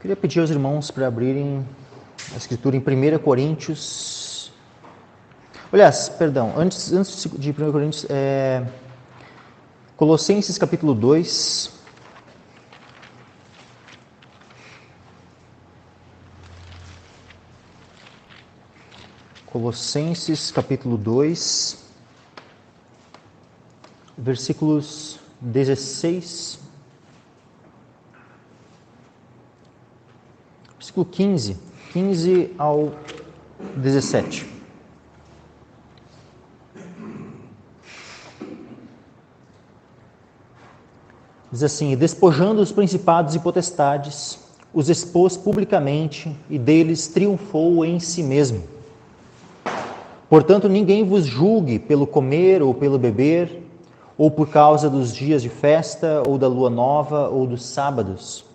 Queria pedir aos irmãos para abrirem a escritura em 1 Coríntios. Aliás, perdão, antes de 1 Coríntios, Colossenses capítulo 2. Colossenses capítulo 2, versículos 16. Versículo 15 ao 17. Diz assim: despojando os principados e potestades, os expôs publicamente e deles triunfou em si mesmo. Portanto, ninguém vos julgue pelo comer ou pelo beber, ou por causa dos dias de festa, ou da lua nova, ou dos sábados,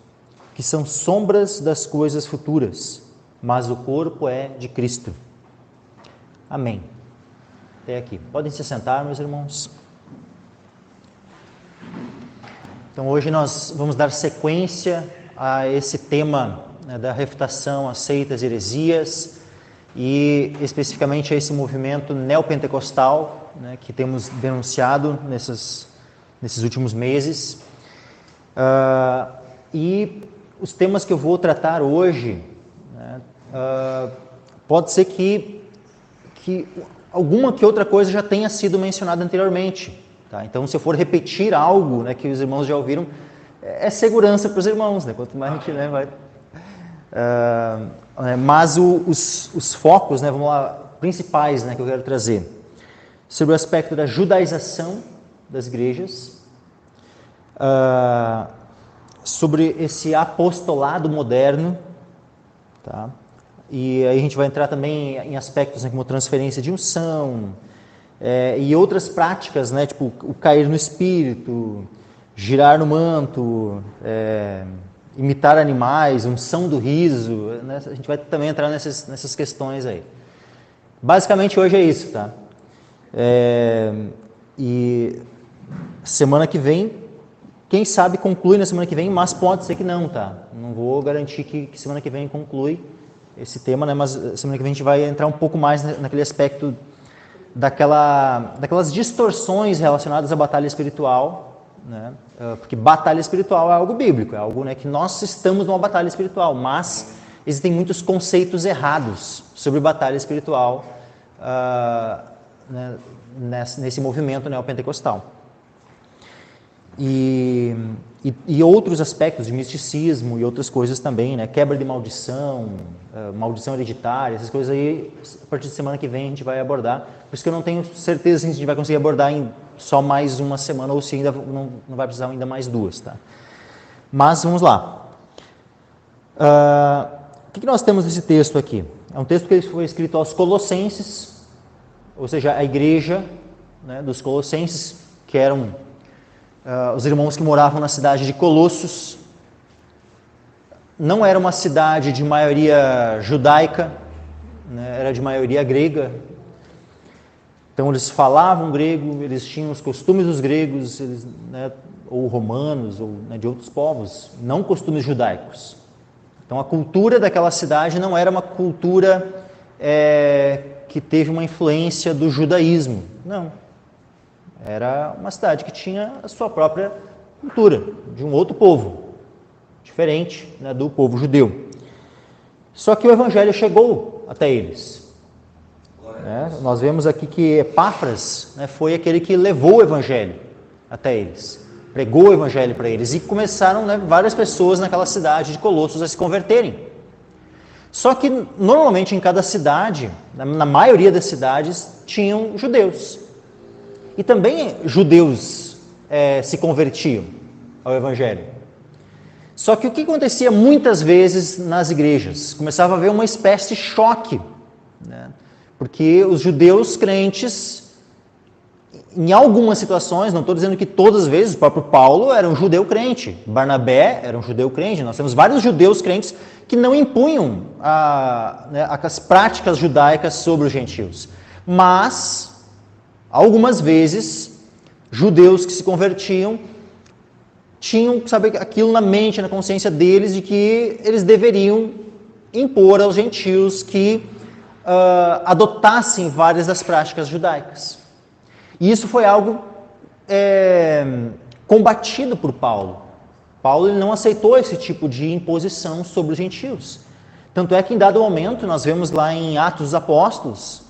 que são sombras das coisas futuras, mas o corpo é de Cristo. Amém. Até aqui. Podem se sentar, meus irmãos. Então, hoje nós vamos dar sequência a esse tema, da refutação a seitas e heresias, e especificamente a esse movimento neopentecostal, que temos denunciado nesses últimos meses. E os temas que eu vou tratar hoje, pode ser que alguma que outra coisa já tenha sido mencionada anteriormente. Tá? Então, se eu for repetir algo, que os irmãos já ouviram, é segurança para os irmãos. Quanto mais a gente vai... mas os focos, vamos lá, principais, que eu quero trazer, sobre o aspecto da judaização das igrejas, sobre esse apostolado moderno, tá? E aí a gente vai entrar também em aspectos como transferência de unção, e outras práticas, tipo o cair no espírito, girar no manto, imitar animais, unção do riso, A gente vai também entrar nessas questões aí. Basicamente hoje é isso, tá? E semana que vem, quem sabe conclui na semana que vem, mas pode ser que não, tá? Não vou garantir que semana que vem conclui esse tema, mas semana que vem a gente vai entrar um pouco mais naquele aspecto daquelas distorções relacionadas à batalha espiritual, porque batalha espiritual é algo bíblico, é algo que nós estamos numa batalha espiritual, mas existem muitos conceitos errados sobre batalha espiritual nesse movimento neopentecostal. E outros aspectos de misticismo e outras coisas também, quebra de maldição, maldição hereditária, essas coisas aí, a partir de semana que vem a gente vai abordar. Por isso que eu não tenho certeza se a gente vai conseguir abordar em só mais uma semana ou se ainda não vai precisar ainda mais duas, tá? Mas vamos lá. O que nós temos nesse texto aqui? É um texto que foi escrito aos Colossenses, ou seja, a igreja dos Colossenses, que eram os irmãos que moravam na cidade de Colossos. Não era uma cidade de maioria judaica, era de maioria grega. Então eles falavam grego, eles tinham os costumes dos gregos, ou romanos, ou de outros povos, não costumes judaicos. Então a cultura daquela cidade não era uma cultura que teve uma influência do judaísmo, não. Era uma cidade que tinha a sua própria cultura, de um outro povo, diferente do povo judeu. Só que o evangelho chegou até eles. Nós vemos aqui que Epáfras foi aquele que levou o evangelho até eles, pregou o evangelho para eles, e começaram várias pessoas naquela cidade de Colossos a se converterem. Só que normalmente em cada cidade, na maioria das cidades, tinham judeus. E também judeus se convertiam ao evangelho. Só que o que acontecia muitas vezes nas igrejas? Começava a haver uma espécie de choque, porque os judeus crentes, em algumas situações, não estou dizendo que todas as vezes, o próprio Paulo era um judeu crente, Barnabé era um judeu crente, nós temos vários judeus crentes que não impunham as práticas judaicas sobre os gentios. Mas algumas vezes, judeus que se convertiam tinham, sabe, aquilo na mente, na consciência deles, de que eles deveriam impor aos gentios que adotassem várias das práticas judaicas. E isso foi algo combatido por Paulo. Paulo ele não aceitou esse tipo de imposição sobre os gentios. Tanto é que em dado momento, nós vemos lá em Atos dos Apóstolos,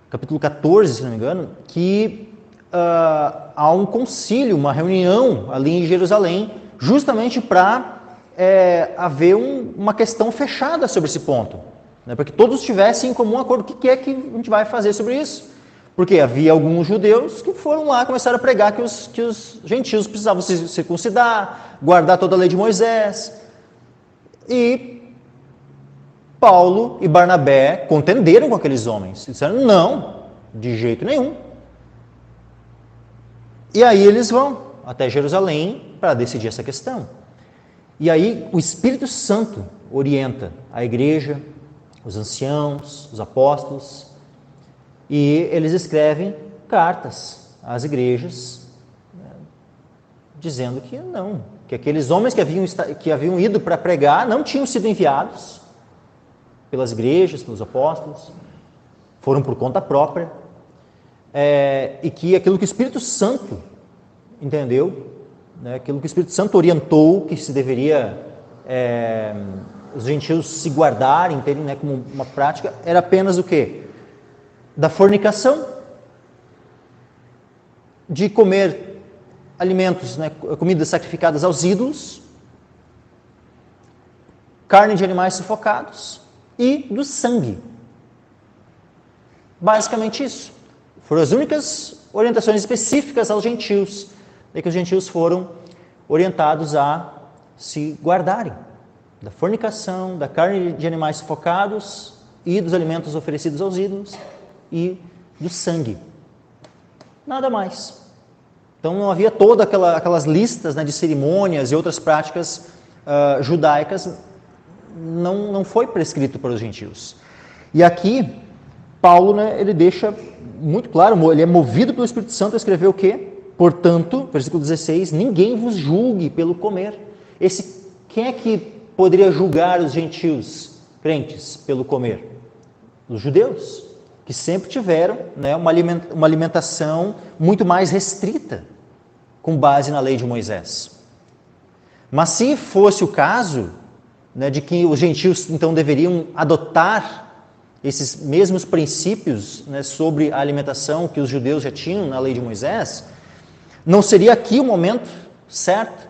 capítulo 14, se não me engano, que há um concílio, uma reunião ali em Jerusalém, justamente para haver uma questão fechada sobre esse ponto, né? Para que todos tivessem em comum acordo o que é que a gente vai fazer sobre isso. Porque havia alguns judeus que foram lá e começaram a pregar que os gentios precisavam se circuncidar, guardar toda a lei de Moisés. E Paulo e Barnabé contenderam com aqueles homens. Disseram, não, de jeito nenhum. E aí eles vão até Jerusalém para decidir essa questão. E aí o Espírito Santo orienta a igreja, os anciãos, os apóstolos, e eles escrevem cartas às igrejas, né, dizendo que não, que aqueles homens que haviam ido para pregar não tinham sido enviados pelas igrejas, pelos apóstolos, foram por conta própria, e que aquilo que o Espírito Santo entendeu, né, aquilo que o Espírito Santo orientou, que se deveria os gentios se guardarem, terem, né, como uma prática, era apenas o quê? Da fornicação, de comer alimentos, né, comidas sacrificadas aos ídolos, carne de animais sufocados e do sangue. Basicamente isso. Foram as únicas orientações específicas aos gentios, de que os gentios foram orientados a se guardarem da fornicação, da carne de animais sufocados e dos alimentos oferecidos aos ídolos e do sangue. Nada mais. Então não havia todas aquelas listas, né, de cerimônias e outras práticas judaicas, não foi prescrito para os gentios. E aqui, Paulo, né, ele deixa muito claro, ele é movido pelo Espírito Santo a escrever o quê? Portanto, versículo 16, ninguém vos julgue pelo comer. Quem é que poderia julgar os gentios crentes pelo comer? Os judeus, que sempre tiveram, né, uma alimentação muito mais restrita, com base na lei de Moisés. Mas se fosse o caso, né, de que os gentios então deveriam adotar esses mesmos princípios, né, sobre a alimentação que os judeus já tinham na lei de Moisés, não seria aqui o momento certo?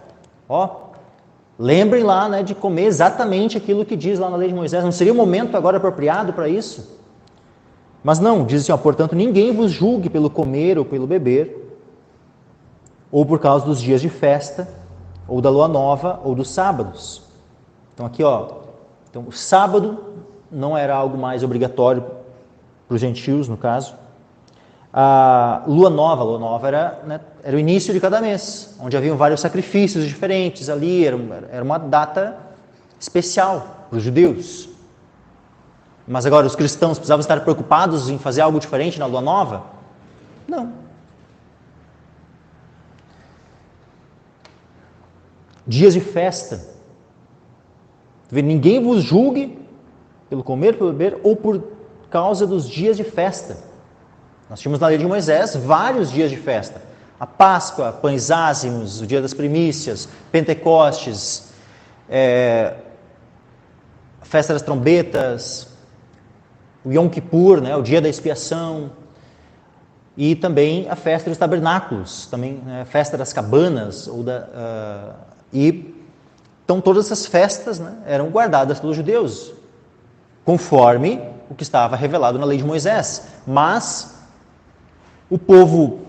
Lembrem lá, né, de comer exatamente aquilo que diz lá na lei de Moisés. Não seria o momento agora apropriado para isso? Mas não, diz assim, portanto, ninguém vos julgue pelo comer ou pelo beber, ou por causa dos dias de festa, ou da lua nova, ou dos sábados. Então aqui, então, o sábado não era algo mais obrigatório para os gentios, no caso. A lua nova era, né, era o início de cada mês, onde haviam vários sacrifícios diferentes ali, era uma data especial para os judeus. Mas agora, os cristãos precisavam estar preocupados em fazer algo diferente na lua nova? Não. Dias de festa. Ninguém vos julgue pelo comer, pelo beber, ou por causa dos dias de festa. Nós tínhamos na lei de Moisés vários dias de festa. A Páscoa, pães ázimos, o dia das primícias, Pentecostes, a festa das trombetas, o Yom Kippur, né, o dia da expiação, e também a festa dos tabernáculos, também, né, a festa das cabanas, então todas essas festas, né, eram guardadas pelos judeus, conforme o que estava revelado na lei de Moisés. Mas o povo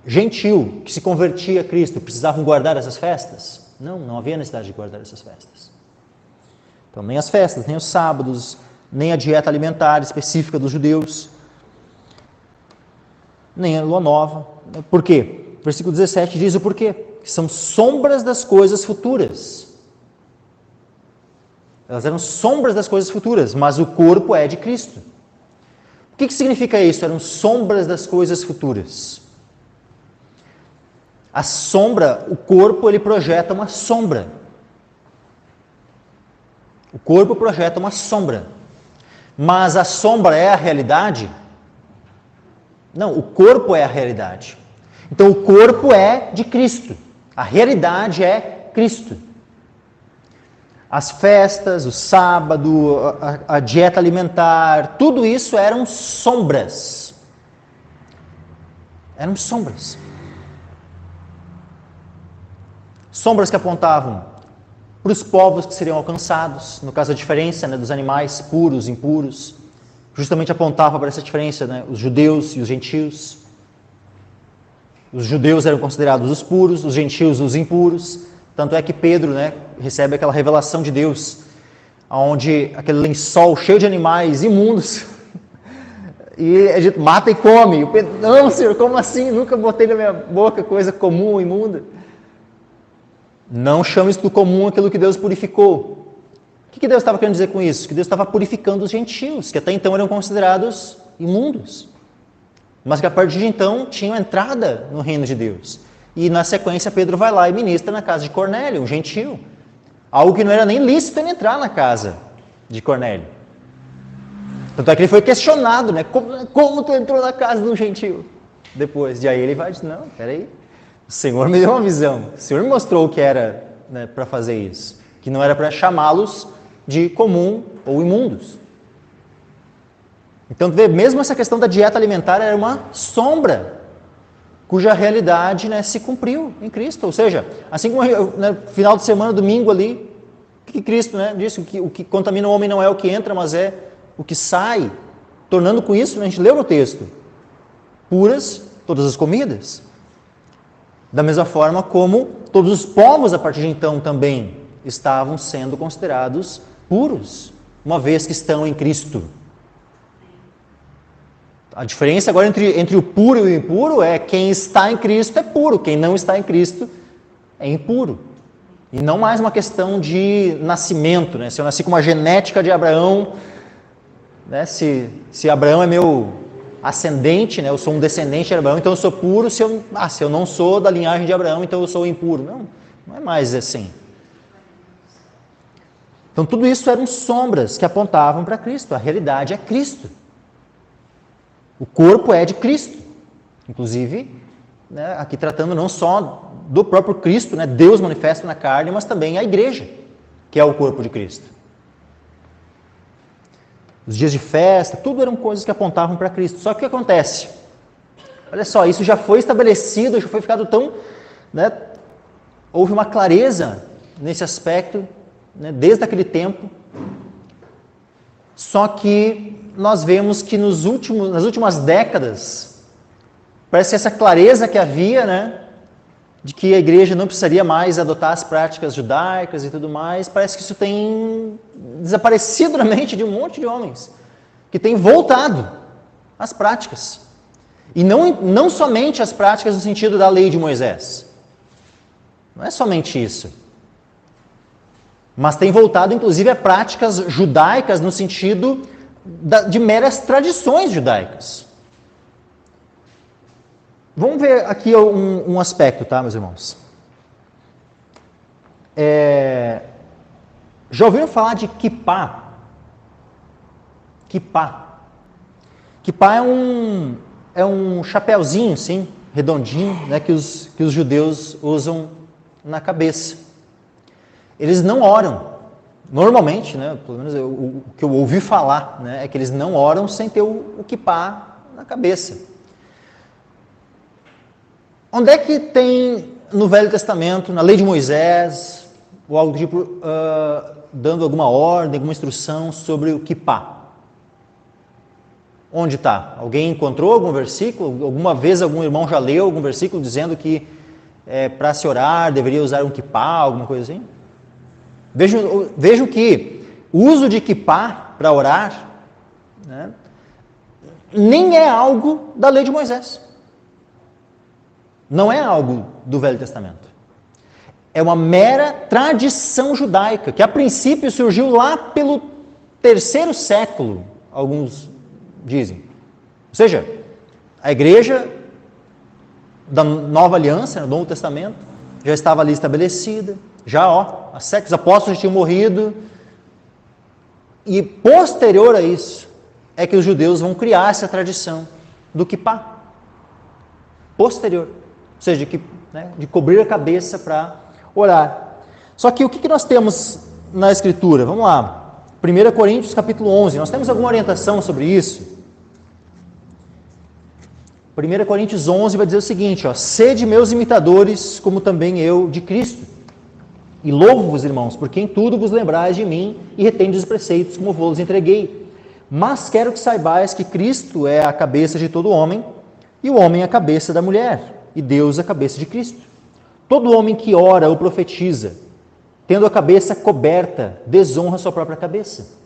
gentil que se convertia a Cristo precisavam guardar essas festas? Não havia necessidade de guardar essas festas. Então nem as festas, nem os sábados, nem a dieta alimentar específica dos judeus, nem a lua nova. Por quê? Versículo 17 diz o porquê. Que são sombras das coisas futuras. Elas eram sombras das coisas futuras, mas o corpo é de Cristo. O que significa isso? Eram sombras das coisas futuras. A sombra, o corpo, ele projeta uma sombra. O corpo projeta uma sombra. Mas a sombra é a realidade? Não, o corpo é a realidade. Então o corpo é de Cristo. A realidade é Cristo. As festas, o sábado, a dieta alimentar, tudo isso eram sombras. Eram sombras. Sombras que apontavam para os povos que seriam alcançados, no caso a diferença, né, dos animais puros, impuros, justamente apontava para essa diferença, né, os judeus e os gentios. Os judeus eram considerados os puros, os gentios os impuros. Tanto é que Pedro, né, recebe aquela revelação de Deus, onde aquele lençol cheio de animais imundos, e a gente mata e come. O Pedro, não, Senhor, como assim? Nunca botei na minha boca coisa comum, imunda. Não chame isso do comum aquilo que Deus purificou. O que Deus estava querendo dizer com isso? Que Deus estava purificando os gentios, que até então eram considerados imundos, mas que a partir de então tinham entrada no reino de Deus. E na sequência Pedro vai lá e ministra na casa de Cornélio, um gentio. Algo que não era nem lícito ele entrar na casa de Cornélio. Tanto é que ele foi questionado, né? Como tu entrou na casa de um gentio? Depois, e aí ele vai e diz, não, peraí. O Senhor me deu uma visão. O Senhor me mostrou o que era, né, para fazer isso. Que não era para chamá-los de comum ou imundos. Então, mesmo essa questão da dieta alimentar era uma sombra, cuja realidade, né, se cumpriu em Cristo. Ou seja, assim como no, né, final de semana, domingo ali, o que Cristo, né, disse? O que contamina o homem não é o que entra, mas é o que sai. Tornando com isso, né, a gente leu no texto, puras todas as comidas. Da mesma forma como todos os povos a partir de então também estavam sendo considerados puros, uma vez que estão em Cristo. A diferença agora entre o puro e o impuro é quem está em Cristo é puro, quem não está em Cristo é impuro. E não mais uma questão de nascimento, né? Se eu nasci com uma genética de Abraão, né? Se Abraão é meu ascendente, né? Eu sou um descendente de Abraão, então eu sou puro. Se eu não sou da linhagem de Abraão, então eu sou impuro. Não é mais assim. Então tudo isso eram sombras que apontavam para Cristo. A realidade é Cristo. O corpo é de Cristo. Inclusive, né, aqui tratando não só do próprio Cristo, né, Deus manifesto na carne, mas também a igreja, que é o corpo de Cristo. Os dias de festa, tudo eram coisas que apontavam para Cristo. Só que o que acontece? Olha só, isso já foi estabelecido, já foi ficado tão... né, houve uma clareza nesse aspecto, né, desde aquele tempo. Só que nós vemos que nas últimas décadas, parece que essa clareza que havia, né, de que a igreja não precisaria mais adotar as práticas judaicas e tudo mais, parece que isso tem desaparecido na mente de um monte de homens, que têm voltado às práticas. E não somente as práticas no sentido da lei de Moisés. Não é somente isso. Mas tem voltado, inclusive, a práticas judaicas no sentido de meras tradições judaicas. Vamos ver aqui um aspecto, tá, meus irmãos? Já ouviram falar de kippá? Kippá. Kippá é um chapéuzinho, sim, redondinho, né, que os judeus usam na cabeça. Eles não oram. Normalmente, né, pelo menos o que eu ouvi falar, né, é que eles não oram sem ter o kippá na cabeça. Onde é que tem no Velho Testamento, na lei de Moisés, ou algo do tipo, dando alguma ordem, alguma instrução sobre o kippá? Onde está? Alguém encontrou algum versículo? Alguma vez algum irmão já leu algum versículo dizendo que para se orar deveria usar um kippá, alguma coisa assim? Vejam que o uso de kippá para orar, né, nem é algo da lei de Moisés. Não é algo do Velho Testamento. É uma mera tradição judaica, que a princípio surgiu lá pelo 3º século, alguns dizem. Ou seja, a igreja, da nova aliança, no Novo Testamento, já estava ali estabelecida, já há séculos, os apóstolos já tinham morrido, e posterior a isso, é que os judeus vão criar essa tradição do kippá, posterior, ou seja, de cobrir a cabeça para orar. Só que o que nós temos na Escritura? Vamos lá, 1 Coríntios capítulo 11, nós temos alguma orientação sobre isso? 1 Coríntios 11 vai dizer o seguinte, sede meus imitadores, como também eu de Cristo. E louvo-vos, irmãos, porque em tudo vos lembrais de mim e retendes os preceitos como vos entreguei. Mas quero que saibais que Cristo é a cabeça de todo homem, e o homem a cabeça da mulher, e Deus a cabeça de Cristo. Todo homem que ora ou profetiza, tendo a cabeça coberta, desonra sua própria cabeça.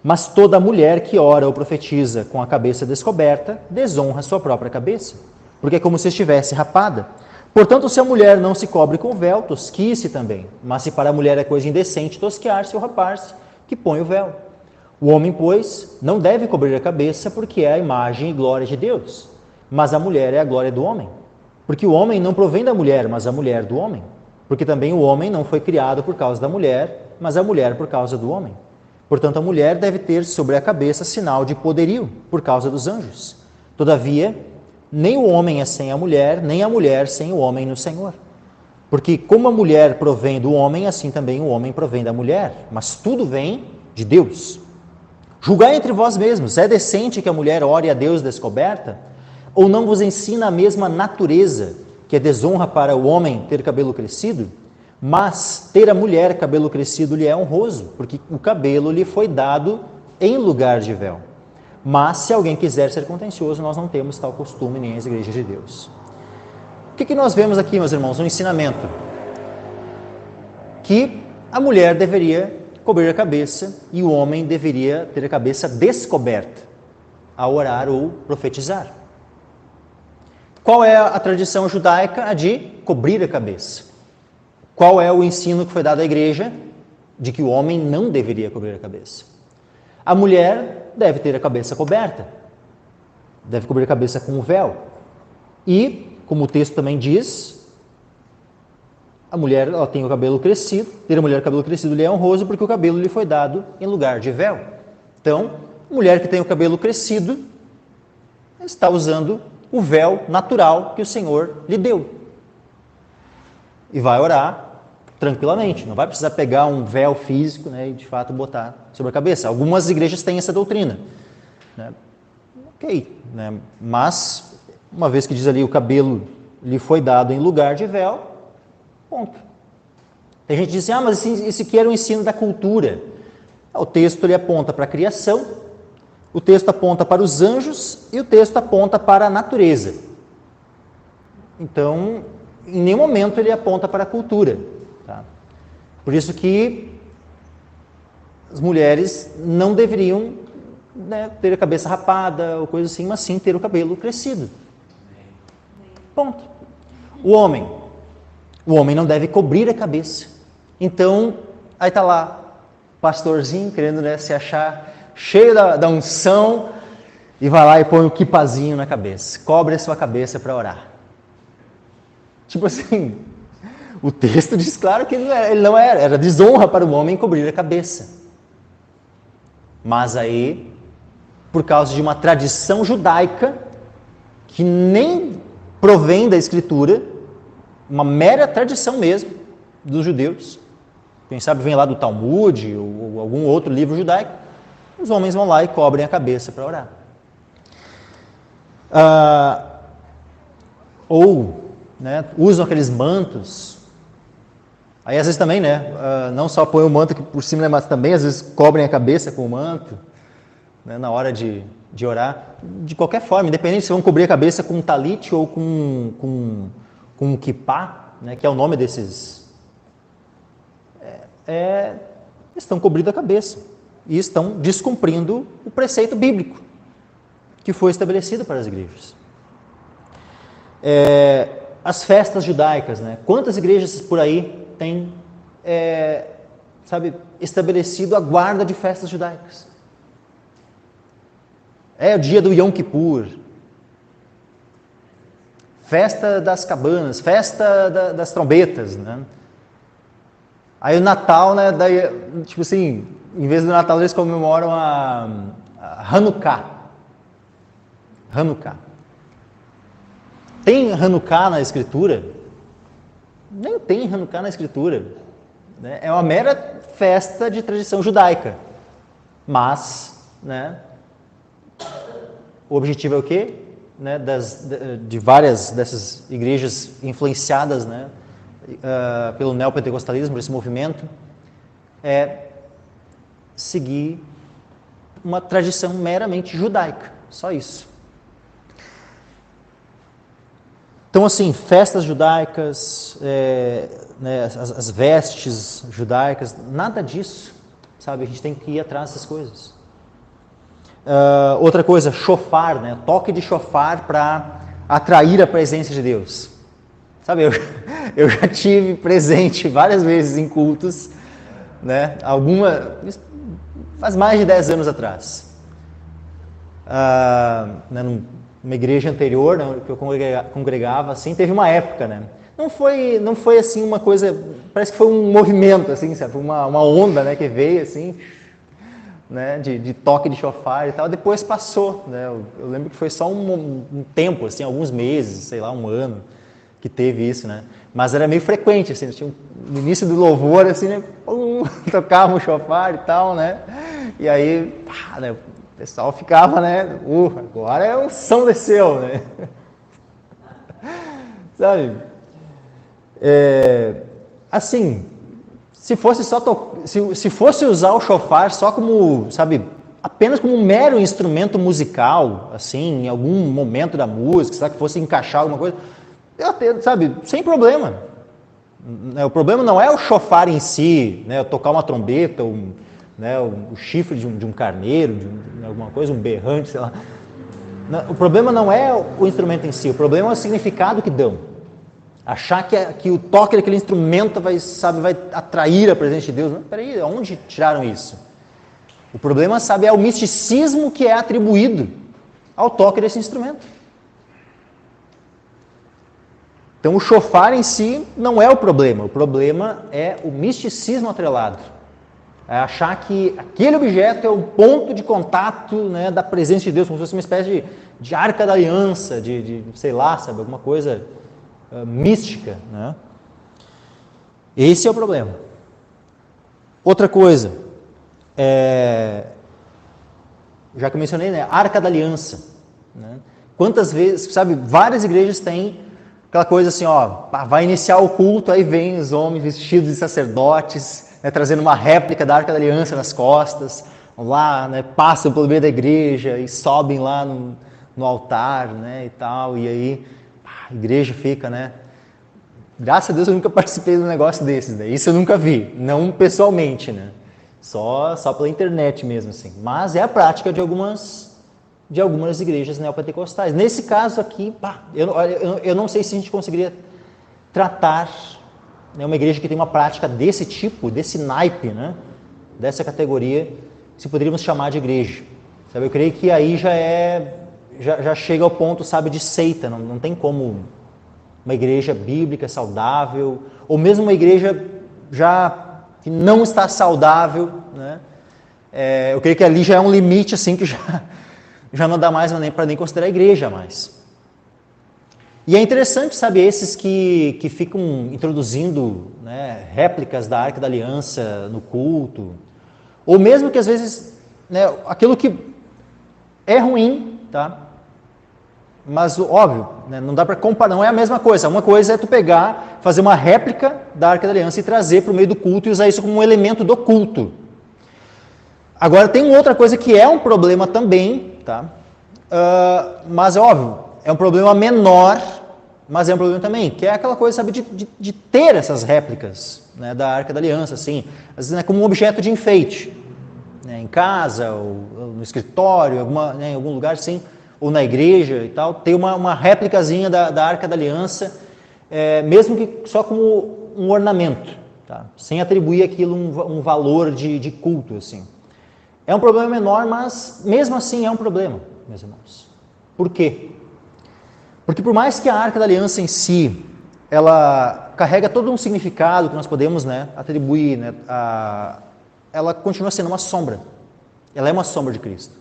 Mas toda mulher que ora ou profetiza com a cabeça descoberta, desonra sua própria cabeça, porque é como se estivesse rapada. Portanto, se a mulher não se cobre com véu, tosquie-se também. Mas se para a mulher é coisa indecente tosquear-se ou rapar-se, que põe o véu. O homem, pois, não deve cobrir a cabeça, porque é a imagem e glória de Deus. Mas a mulher é a glória do homem. Porque o homem não provém da mulher, mas a mulher do homem. Porque também o homem não foi criado por causa da mulher, mas a mulher por causa do homem. Portanto, a mulher deve ter sobre a cabeça sinal de poderio, por causa dos anjos. Todavia, nem o homem é sem a mulher, nem a mulher sem o homem no Senhor. Porque como a mulher provém do homem, assim também o homem provém da mulher. Mas tudo vem de Deus. Julgai entre vós mesmos, é decente que a mulher ore a Deus descoberta? Ou não vos ensina a mesma natureza, que é desonra para o homem ter cabelo crescido? Mas ter a mulher cabelo crescido lhe é honroso, porque o cabelo lhe foi dado em lugar de véu. Mas se alguém quiser ser contencioso, nós não temos tal costume nem as igrejas de Deus. O que nós vemos aqui, meus irmãos? Um ensinamento. Que a mulher deveria cobrir a cabeça e o homem deveria ter a cabeça descoberta ao orar ou profetizar. Qual é a tradição judaica? A de cobrir a cabeça. Qual é o ensino que foi dado à igreja? De que o homem não deveria cobrir a cabeça. A mulher deve ter a cabeça coberta. Deve cobrir a cabeça com o véu. E, como o texto também diz, a mulher ela tem o cabelo crescido. Ter a mulher cabelo crescido lhe é honroso porque o cabelo lhe foi dado em lugar de véu. Então, mulher que tem o cabelo crescido está usando o véu natural que o Senhor lhe deu. E vai orar tranquilamente, não vai precisar pegar um véu físico, e de fato botar sobre a cabeça. Algumas igrejas têm essa doutrina. Ok, mas uma vez que diz ali o cabelo lhe foi dado em lugar de véu, ponto. Tem gente que diz assim, mas esse aqui era o ensino da cultura. O texto ele aponta para a criação, o texto aponta para os anjos e o texto aponta para a natureza. Então, em nenhum momento ele aponta para a cultura. Tá? Por isso que as mulheres não deveriam ter a cabeça rapada ou coisa assim, mas sim ter o cabelo crescido. Ponto. O homem não deve cobrir a cabeça. Então, aí está lá, pastorzinho querendo se achar cheio da unção e vai lá e põe o quipazinho na cabeça. Cobre a sua cabeça para orar. Tipo assim, o texto diz claro que ele não era desonra para o homem cobrir a cabeça. Mas aí, por causa de uma tradição judaica, que nem provém da Escritura, uma mera tradição mesmo dos judeus, quem sabe vem lá do Talmud ou algum outro livro judaico, os homens vão lá e cobrem a cabeça para orar. Usam aqueles mantos. Aí às vezes também, não só põem o manto aqui por cima, mas também às vezes cobrem a cabeça com o manto, na hora de orar. De qualquer forma, independente se vão cobrir a cabeça com um talit ou com um kippá, que é o nome desses... estão cobrindo a cabeça e estão descumprindo o preceito bíblico que foi estabelecido para as igrejas. As festas judaicas, quantas igrejas por aí têm estabelecido a guarda de festas judaicas? É o dia do Yom Kippur, festa das cabanas, festa das trombetas, né? Aí o Natal, né, daí, tipo assim, em vez do Natal eles comemoram a Hanukkah. Hanukkah. Tem Hanukkah na Escritura? Nem tem Hanukkah na Escritura. Né? É uma mera festa de tradição judaica. Mas, né, o objetivo é o quê? Né, de várias dessas igrejas influenciadas, né, pelo neopentecostalismo, por esse movimento, é seguir uma tradição meramente judaica. Só isso. Então, assim, festas judaicas, né, as vestes judaicas, nada disso, sabe? A gente tem que ir atrás dessas coisas. Outra coisa, shofar, né? Toque de shofar para atrair a presença de Deus. Sabe, eu já tive presente várias vezes em cultos, né? Faz mais de 10 anos atrás. Né, numa igreja anterior, né, que eu congregava, assim, teve uma época, né? Não foi assim uma coisa, parece que foi um movimento, assim, sabe? Uma onda, né, que veio, assim, né, de toque de shofar e tal, depois passou, né? Eu lembro que foi só um tempo, assim, alguns meses, sei lá, um ano, que teve isso, né? Mas era meio frequente, assim, tinha no início do louvor, assim, né, tocava um shofar e tal, né? E aí, pá, né, o pessoal ficava, né, agora é o som desceu, né? Sabe? Assim, se fosse só se fosse usar o shofar só como, sabe, apenas como um mero instrumento musical, assim, em algum momento da música, sabe, que fosse encaixar alguma coisa, eu até, sabe, sem problema. O problema não é o shofar em si, né, tocar uma trombeta, né, o chifre de um carneiro, de alguma coisa, um berrante, sei lá. O problema não é o instrumento em si, o problema é o significado que dão. Achar que o toque daquele instrumento vai atrair a presença de Deus. Não, peraí, onde tiraram isso? O problema, sabe, é o misticismo que é atribuído ao toque desse instrumento. Então, o shofar em si não é o problema é o misticismo atrelado. É achar que aquele objeto é o ponto de contato, né, da presença de Deus, como se fosse uma espécie de arca da aliança, de sei lá, sabe, alguma coisa mística, né? Esse é o problema. Outra coisa, já que eu mencionei, né, arca da aliança, né? Quantas vezes, sabe, várias igrejas têm aquela coisa assim, ó, vai iniciar o culto, aí vem os homens vestidos de sacerdotes, né, trazendo uma réplica da Arca da Aliança nas costas, vão lá, né, passam pelo meio da igreja e sobem lá no altar, né, e tal, e aí a igreja fica, né, graças a Deus eu nunca participei de um negócio desses, né, isso eu nunca vi, não pessoalmente, né, só pela internet mesmo, assim, mas é a prática de algumas igrejas neopentecostais. Nesse caso aqui, eu não sei se a gente conseguiria tratar, né, uma igreja que tem uma prática desse tipo, desse naipe, né, dessa categoria, se poderíamos chamar de igreja. Sabe, eu creio que aí já chega ao ponto, sabe, de seita. Não tem como uma igreja bíblica, saudável, ou mesmo uma igreja já que não está saudável, né, eu creio que ali já é um limite, assim, que já não dá mais para nem considerar igreja mais. E é interessante, sabe, esses que ficam introduzindo, né, réplicas da Arca da Aliança no culto, ou mesmo que às vezes, né, aquilo que é ruim, tá? Mas óbvio, né, não dá para comparar, não é a mesma coisa. Uma coisa é tu pegar, fazer uma réplica da Arca da Aliança e trazer para o meio do culto e usar isso como um elemento do culto. Agora tem outra coisa que é um problema também, tá? Mas é óbvio, é um problema menor, mas é um problema também, que é aquela coisa, sabe, de ter essas réplicas, né, da Arca da Aliança, assim, às vezes, né, como um objeto de enfeite, né, em casa, ou no escritório, em algum lugar assim, ou na igreja e tal, ter uma réplicazinha da Arca da Aliança, mesmo que só como um ornamento, tá? Sem atribuir aquilo um valor de culto, assim. É um problema menor, mas mesmo assim é um problema, meus irmãos. Por quê? Porque por mais que a Arca da Aliança em si, ela carrega todo um significado que nós podemos, né, atribuir, né, ela continua sendo uma sombra. Ela é uma sombra de Cristo.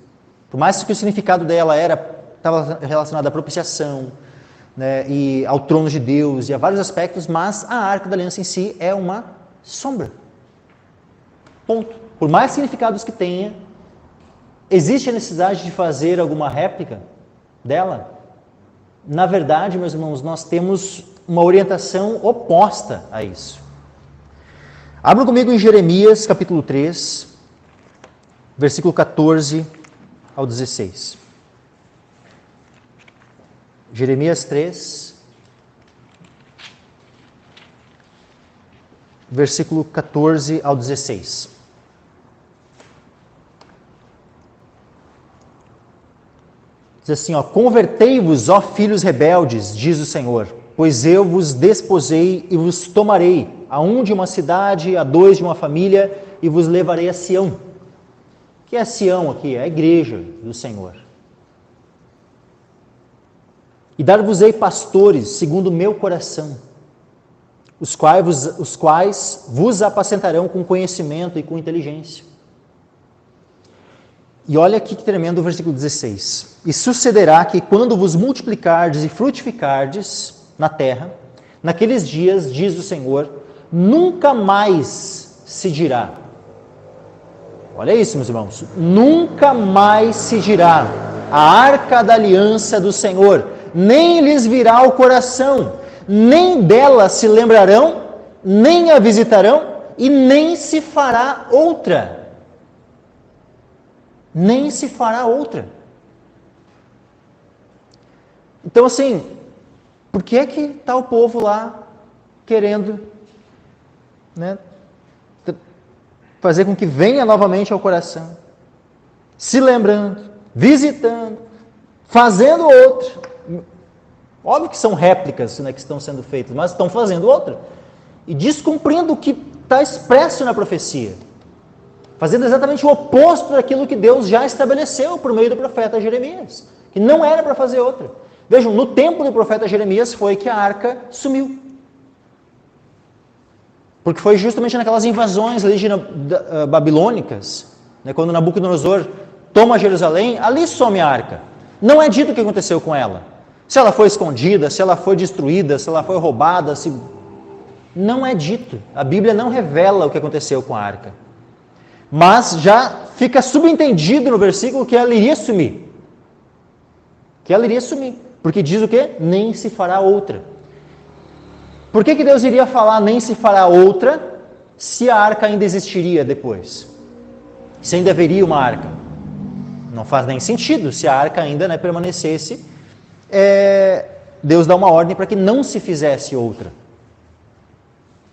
Por mais que o significado dela estava relacionado à propiciação, né, e ao trono de Deus e a vários aspectos, mas a Arca da Aliança em si é uma sombra. Ponto. Por mais significados que tenha, existe a necessidade de fazer alguma réplica dela? Na verdade, meus irmãos, nós temos uma orientação oposta a isso. Abra comigo em Jeremias, capítulo 3, versículo 14 ao 16. Jeremias 3, versículo 14 ao 16. Diz assim, convertei-vos, ó filhos rebeldes, diz o Senhor, pois eu vos desposei e vos tomarei, a um de uma cidade, a dois de uma família, e vos levarei a Sião. O que é Sião aqui? É a igreja do Senhor. E dar-vos-ei pastores, segundo o meu coração, os quais vos apacentarão com conhecimento e com inteligência. E olha aqui que tremendo o versículo 16. E sucederá que quando vos multiplicardes e frutificardes na terra, naqueles dias, diz o Senhor, nunca mais se dirá. Olha isso, meus irmãos. Nunca mais se dirá a arca da aliança do Senhor, nem lhes virá o coração, nem dela se lembrarão, nem a visitarão, e nem se fará outra. Nem se fará outra. Então, assim, por que é que está o povo lá querendo, né, fazer com que venha novamente ao coração, se lembrando, visitando, fazendo outra? Óbvio que são réplicas, né, que estão sendo feitas, mas estão fazendo outra e descumprindo o que está expresso na profecia. Fazendo exatamente o oposto daquilo que Deus já estabeleceu por meio do profeta Jeremias, que não era para fazer outra. Vejam, no tempo do profeta Jeremias foi que a arca sumiu. Porque foi justamente naquelas invasões babilônicas, né, quando Nabucodonosor toma Jerusalém, ali some a arca. Não é dito o que aconteceu com ela. Se ela foi escondida, se ela foi destruída, se ela foi roubada, não é dito. A Bíblia não revela o que aconteceu com a arca. Mas já fica subentendido no versículo que ela iria sumir. Que ela iria sumir. Porque diz o quê? Nem se fará outra. Por que Deus iria falar nem se fará outra se a arca ainda existiria depois? Se ainda haveria uma arca? Não faz nem sentido. Se a arca ainda, né, permanecesse, Deus dá uma ordem para que não se fizesse outra.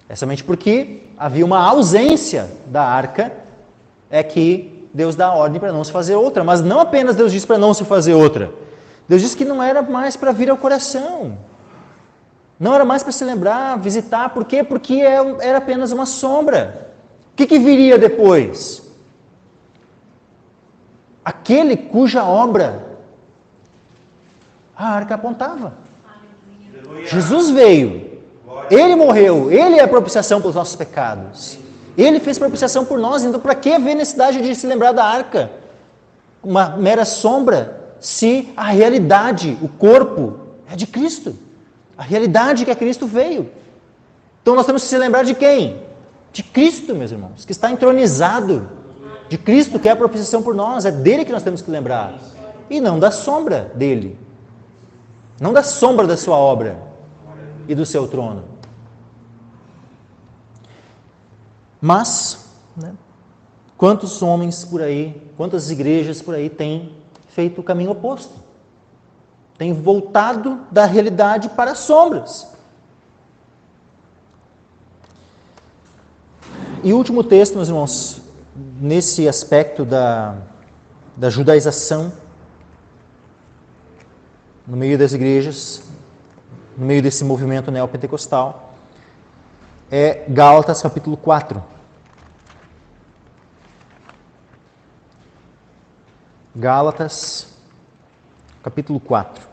É somente porque havia uma ausência da arca é que Deus dá a ordem para não se fazer outra. Mas não apenas Deus diz para não se fazer outra. Deus diz que não era mais para vir ao coração. Não era mais para se lembrar, visitar. Por quê? Porque era apenas uma sombra. O que viria depois? Aquele cuja obra a arca apontava. Aleluia. Jesus veio. Ele morreu. Ele é a propiciação pelos nossos pecados. Ele fez propiciação por nós, então para que haver necessidade de se lembrar da arca? Uma mera sombra, se a realidade, o corpo, é de Cristo. A realidade que a Cristo veio. Então nós temos que se lembrar de quem? De Cristo, meus irmãos, que está entronizado. De Cristo, que é a propiciação por nós. É dele que nós temos que lembrar. E não da sombra dele. Não da sombra da sua obra e do seu trono. Mas, né, quantos homens por aí, quantas igrejas por aí têm feito o caminho oposto? Têm voltado da realidade para as sombras. E o último texto, meus irmãos, nesse aspecto da judaização, no meio das igrejas, no meio desse movimento neopentecostal, é Gálatas capítulo 4. Gálatas, capítulo 4.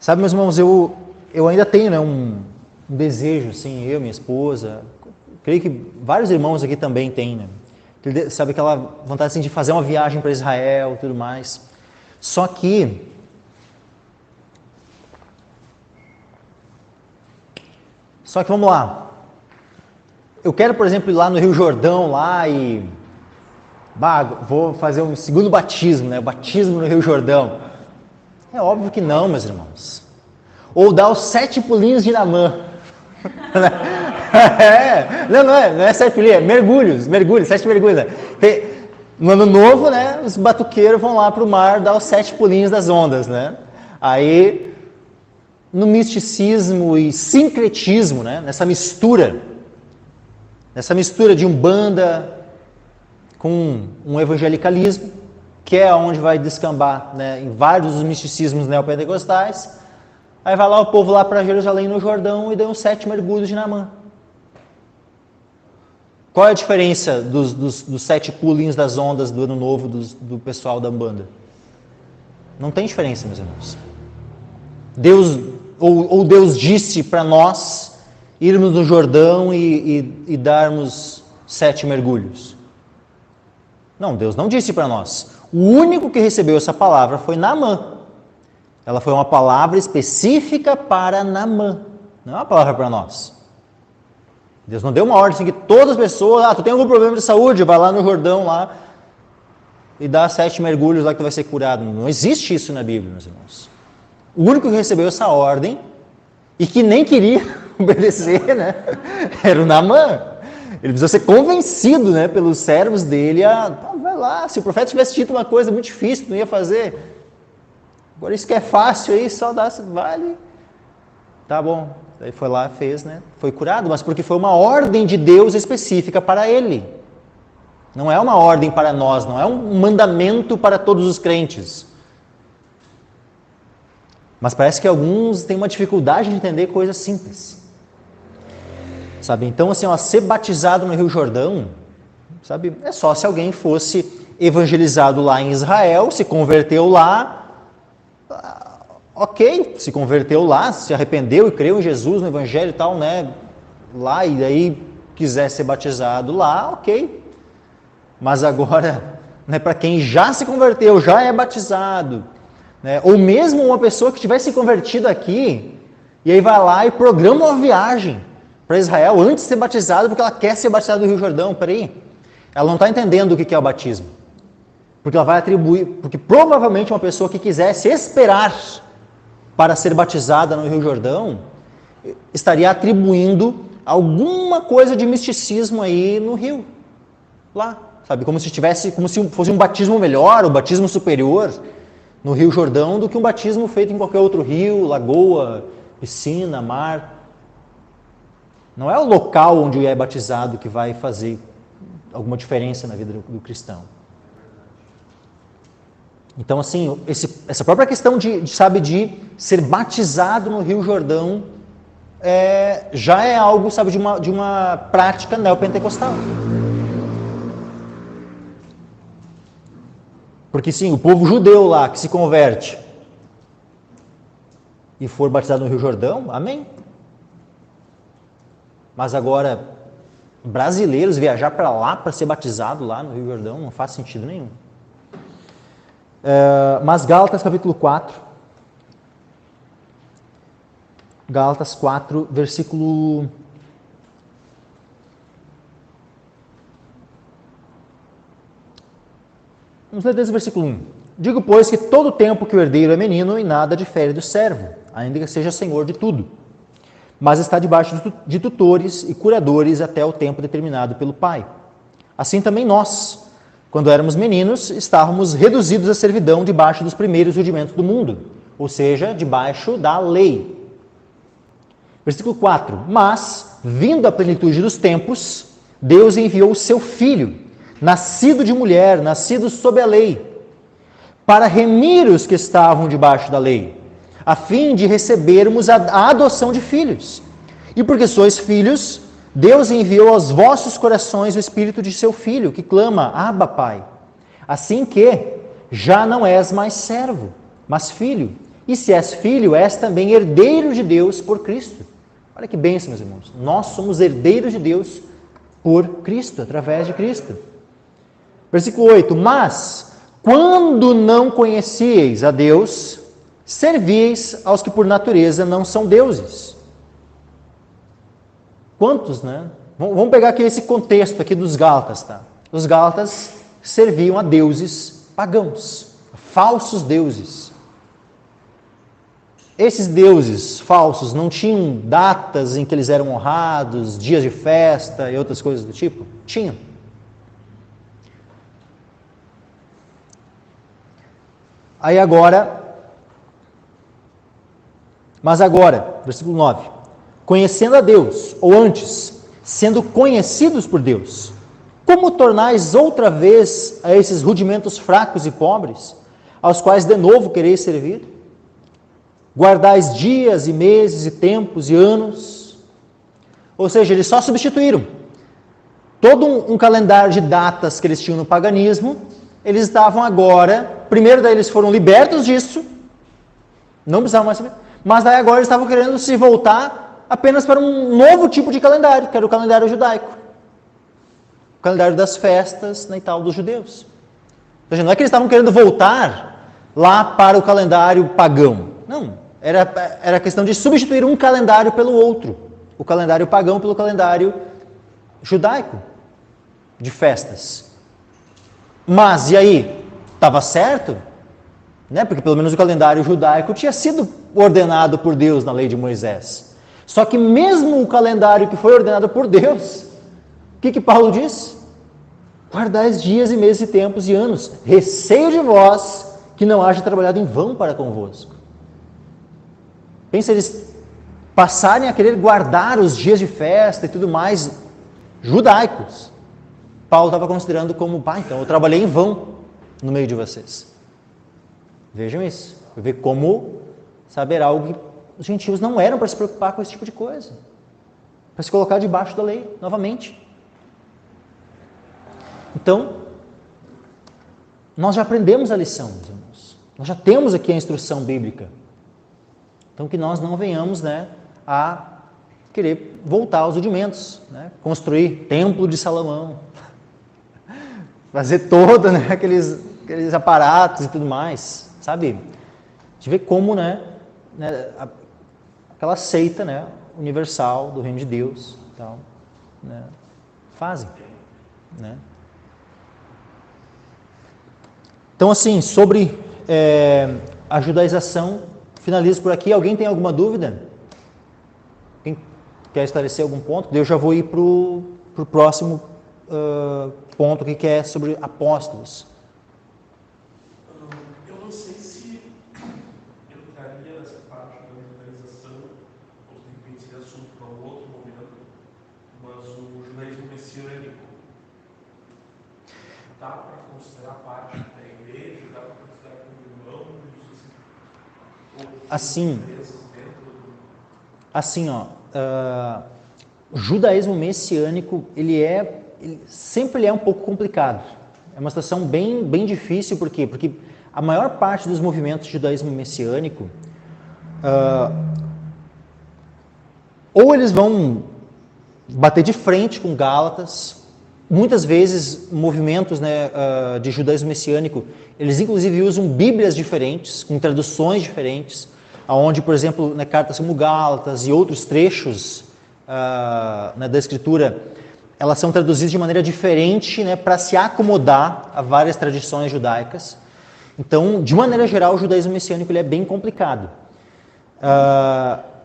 Sabe, meus irmãos, eu ainda tenho, né, um desejo, assim, eu, minha esposa, creio que vários irmãos aqui também têm, né? Sabe, aquela vontade assim, de fazer uma viagem para Israel e tudo mais. Só que vamos lá. Eu quero, por exemplo, ir lá no Rio Jordão lá e vou fazer um segundo batismo, né? Batismo no Rio Jordão. É óbvio que não, meus irmãos. Ou dar os 7 pulinhos de Naamã. Não é 7 pulinhos, é mergulhos, 7 mergulhos. Né? No ano novo, né, os batuqueiros vão lá para o mar dar os 7 pulinhos das ondas, né? Aí, no misticismo e sincretismo, né, nessa mistura de umbanda com um evangelicalismo, que é onde vai descambar, né, em vários dos misticismos neopentecostais. Aí vai lá o povo lá para Jerusalém, no Jordão, e dá uns 7 mergulhos de Naamã. Qual é a diferença dos 7 pulinhos das ondas do ano novo do pessoal da Umbanda? Não tem diferença, meus irmãos. Deus disse para nós irmos no Jordão e darmos 7 mergulhos. Não, Deus não disse para nós. O único que recebeu essa palavra foi Naamã. Ela foi uma palavra específica para Naamã, não é uma palavra para nós. Deus não deu uma ordem assim que todas as pessoas, tu tem algum problema de saúde, vai lá no Jordão lá e dá 7 mergulhos lá que tu vai ser curado. Não existe isso na Bíblia, meus irmãos. O único que recebeu essa ordem e que nem queria obedecer, né, era o Naamã. Ele precisou ser convencido, né, pelos servos dele vai lá, se o profeta tivesse dito uma coisa muito difícil, tu não ia fazer. Agora isso que é fácil aí, só dá, vale. Tá bom. Daí foi lá, fez, né? Foi curado, mas porque foi uma ordem de Deus específica para ele. Não é uma ordem para nós, não é um mandamento para todos os crentes. Mas parece que alguns têm uma dificuldade de entender coisas simples. Sabe? Então, assim, ser batizado no Rio Jordão, sabe? É só se alguém fosse evangelizado lá em Israel, se converteu lá. Ok, se converteu lá, se arrependeu e creu em Jesus, no Evangelho e tal, né? Lá, e daí quiser ser batizado lá, ok. Mas agora, né, para quem já se converteu, já é batizado, né? Ou mesmo uma pessoa que tivesse se convertido aqui, e aí vai lá e programa uma viagem para Israel antes de ser batizado, porque ela quer ser batizada no Rio Jordão. Peraí, ela não está entendendo o que é o batismo. Porque ela vai atribuir, porque provavelmente uma pessoa que quisesse esperar para ser batizada no Rio Jordão, estaria atribuindo alguma coisa de misticismo aí no rio, lá, sabe, como se fosse um batismo melhor, um batismo superior no Rio Jordão do que um batismo feito em qualquer outro rio, lagoa, piscina, mar. Não é o local onde é batizado que vai fazer alguma diferença na vida do cristão. Então, assim, essa própria questão de ser batizado no Rio Jordão já é algo, sabe, de uma prática neopentecostal. Porque, sim, o povo judeu lá que se converte e for batizado no Rio Jordão, amém. Mas agora, brasileiros viajar para lá para ser batizado lá no Rio Jordão não faz sentido nenhum. Mas Gálatas capítulo 4, Gálatas 4, versículo... Vamos ler desde o versículo 1. Digo, pois, que todo tempo que o herdeiro é menino, em nada difere do servo, ainda que seja senhor de tudo, mas está debaixo de tutores e curadores até o tempo determinado pelo Pai. Assim também nós, quando éramos meninos, estávamos reduzidos à servidão debaixo dos primeiros rudimentos do mundo, ou seja, debaixo da lei. Versículo 4. Mas, vindo a plenitude dos tempos, Deus enviou o seu Filho, nascido de mulher, nascido sob a lei, para remir os que estavam debaixo da lei, a fim de recebermos a adoção de filhos. E porque sois filhos, Deus enviou aos vossos corações o Espírito de seu Filho, que clama, Abba, Pai. Assim que já não és mais servo, mas filho. E se és filho, és também herdeiro de Deus por Cristo. Olha que bênção, meus irmãos. Nós somos herdeiros de Deus por Cristo, através de Cristo. Versículo 8. Mas, quando não conhecieis a Deus, servíeis aos que por natureza não são deuses. Quantos, né? Vamos pegar aqui esse contexto aqui dos Gálatas, tá? Os Gálatas serviam a deuses pagãos, falsos deuses. Esses deuses falsos não tinham datas em que eles eram honrados, dias de festa e outras coisas do tipo? Tinham. Aí agora, mas agora, versículo 9, conhecendo a Deus, ou antes, sendo conhecidos por Deus, como tornais outra vez a esses rudimentos fracos e pobres, aos quais de novo quereis servir? Guardais dias e meses e tempos e anos. Ou seja, eles só substituíram. Todo um calendário de datas que eles tinham no paganismo, eles estavam agora, primeiro daí eles foram libertos disso, não precisavam mais saber, mas daí agora eles estavam querendo se voltar apenas para um novo tipo de calendário, que era o calendário judaico. O calendário das festas, né, e tal, dos judeus. Ou seja, não é que eles estavam querendo voltar lá para o calendário pagão. Não. Era questão de substituir um calendário pelo outro. O calendário pagão pelo calendário judaico de festas. Mas, e aí? Estava certo? Né? Porque pelo menos o calendário judaico tinha sido ordenado por Deus na lei de Moisés. Só que mesmo o calendário que foi ordenado por Deus, o que Paulo diz? Guardais dias e meses e tempos e anos. Receio de vós que não haja trabalhado em vão para convosco. Pensa eles passarem a querer guardar os dias de festa e tudo mais judaicos. Paulo estava considerando como, então eu trabalhei em vão no meio de vocês. Vejam isso. Ver como, saber algo que os gentios não eram para se preocupar com esse tipo de coisa. Para se colocar debaixo da lei, novamente. Então, nós já aprendemos a lição, meus irmãos. Nós já temos aqui a instrução bíblica. Então, que nós não venhamos, né, a querer voltar aos rudimentos, né, construir templo de Salomão, fazer todo, né, aqueles aparatos e tudo mais, sabe? A gente vê como, né, aquela seita, né, universal do reino de Deus, tal, né, fazem, né? Então, assim, sobre a judaização, finalizo por aqui. Alguém tem alguma dúvida? Quem quer esclarecer algum ponto? Eu já vou ir para o próximo ponto que é sobre apóstolos. Eu não sei se eu entraria nessa parte da judaização, ou de repente seria assunto para um outro momento, mas o judaísmo messiânico dá para considerar parte da igreja, dá para considerar como irmão, assim, o judaísmo messiânico, ele sempre é um pouco complicado. É uma situação bem difícil, por quê? Porque a maior parte dos movimentos de judaísmo messiânico, ou eles vão bater de frente com Gálatas, muitas vezes movimentos, né, de judaísmo messiânico, eles inclusive usam bíblias diferentes, com traduções diferentes, onde, por exemplo, né, cartas como Gálatas e outros trechos né, da Escritura, elas são traduzidas de maneira diferente, né, para se acomodar a várias tradições judaicas. Então, de maneira geral, o judaísmo messiânico ele é bem complicado.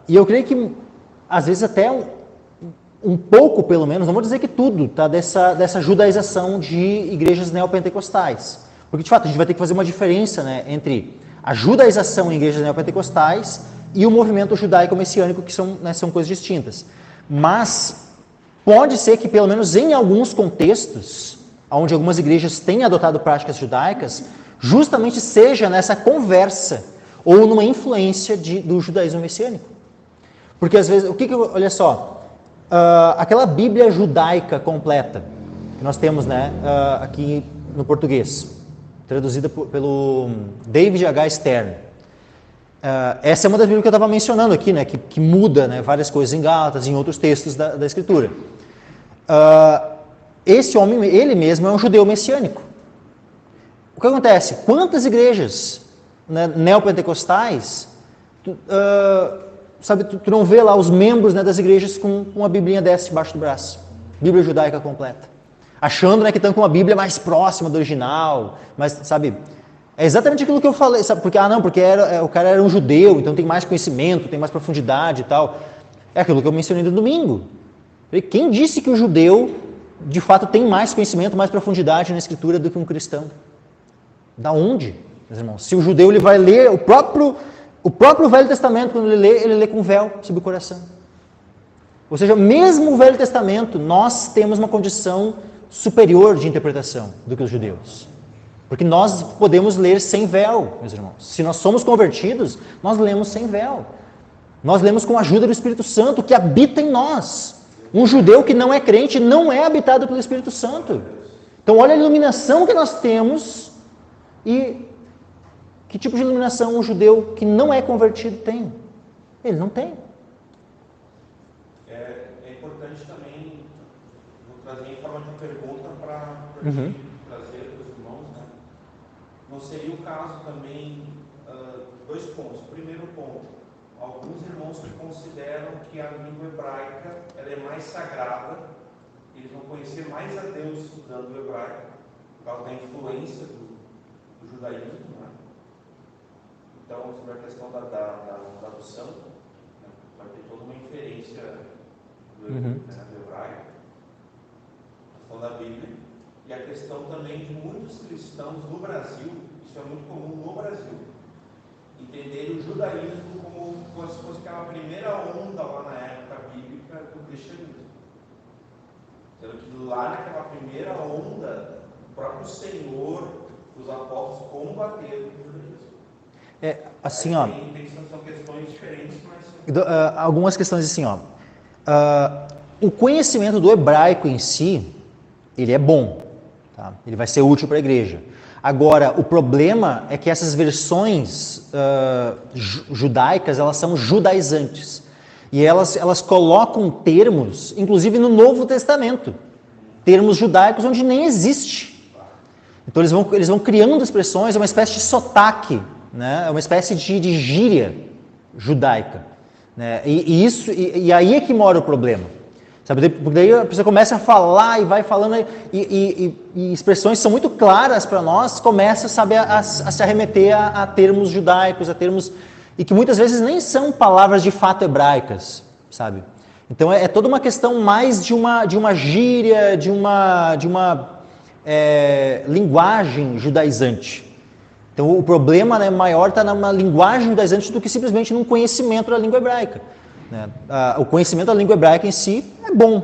E eu creio que, às vezes, até um pouco, pelo menos, não vou dizer que tudo, tá, dessa judaização de igrejas neopentecostais. Porque, de fato, a gente vai ter que fazer uma diferença, né, entre a judaização em igrejas neopentecostais e o movimento judaico-messiânico, que são coisas distintas. Mas pode ser que, pelo menos em alguns contextos, onde algumas igrejas têm adotado práticas judaicas, justamente seja nessa conversa ou numa influência do judaísmo messiânico. Porque, às vezes, olha só, aquela Bíblia judaica completa, que nós temos, né, aqui no português, traduzida pelo David H. Stern. Essa é uma das Bíblias que eu estava mencionando aqui, né, que muda, né, várias coisas em Gálatas, em outros textos da Escritura. Esse homem, ele mesmo é um judeu messiânico. O que acontece? Quantas igrejas, né, neopentecostais, tu não vê lá os membros, né, das igrejas com uma biblinha dessa debaixo do braço, Bíblia judaica completa, achando, né, que estão com uma Bíblia mais próxima do original, mas, sabe, é exatamente aquilo que eu falei, sabe, porque o cara era um judeu, então tem mais conhecimento, tem mais profundidade e tal. É aquilo que eu mencionei no domingo. Quem disse que o judeu, de fato, tem mais conhecimento, mais profundidade na Escritura do que um cristão? Da onde, meus irmãos? Se o judeu ele vai ler o próprio Velho Testamento, quando ele lê com véu sobre o coração. Ou seja, mesmo o Velho Testamento, nós temos uma condição superior de interpretação do que os judeus. Porque nós podemos ler sem véu, meus irmãos. Se nós somos convertidos, nós lemos sem véu. Nós lemos com a ajuda do Espírito Santo, que habita em nós. Um judeu que não é crente não é habitado pelo Espírito Santo. Então, olha a iluminação que nós temos e que tipo de iluminação um judeu que não é convertido tem? Ele não tem. É importante também, vou trazer em forma de pergunta para trazer para os irmãos, né? Não seria o caso também, dois pontos. Primeiro ponto, alguns irmãos que consideram que a língua hebraica ela é mais sagrada, eles vão conhecer mais a Deus estudando o hebraico, por causa da influência do judaísmo, né? Então, sobre a questão da tradução, né, vai ter toda uma inferência do hebraico, a questão da Bíblia, e a questão também de muitos cristãos no Brasil, isso é muito comum no Brasil, entenderem o judaísmo como se fosse aquela primeira onda lá na época bíblica do cristianismo. Sendo que lá naquela primeira onda, o próprio Senhor, os apóstolos combateram o judaísmo. Assim, São questões diferentes, mas... algumas questões assim, o conhecimento do hebraico em si, ele é bom, tá? Ele vai ser útil para a igreja. Agora, o problema é que essas versões judaicas, elas são judaizantes. E elas colocam termos, inclusive no Novo Testamento, termos judaicos onde nem existe. Então eles vão criando expressões, é uma espécie de sotaque, né? É uma espécie de gíria judaica, né? E aí é que mora o problema. Sabe? Porque daí a pessoa começa a falar e vai falando, e expressões que são muito claras para nós, começa, sabe, a se arremeter a termos judaicos, a termos, e que muitas vezes nem são palavras de fato hebraicas, sabe? Então é toda uma questão mais de uma gíria, de uma linguagem judaizante. Então o problema, né, maior está numa linguagem judaizante do que simplesmente num conhecimento da língua hebraica. Né? O conhecimento da língua hebraica em si é bom,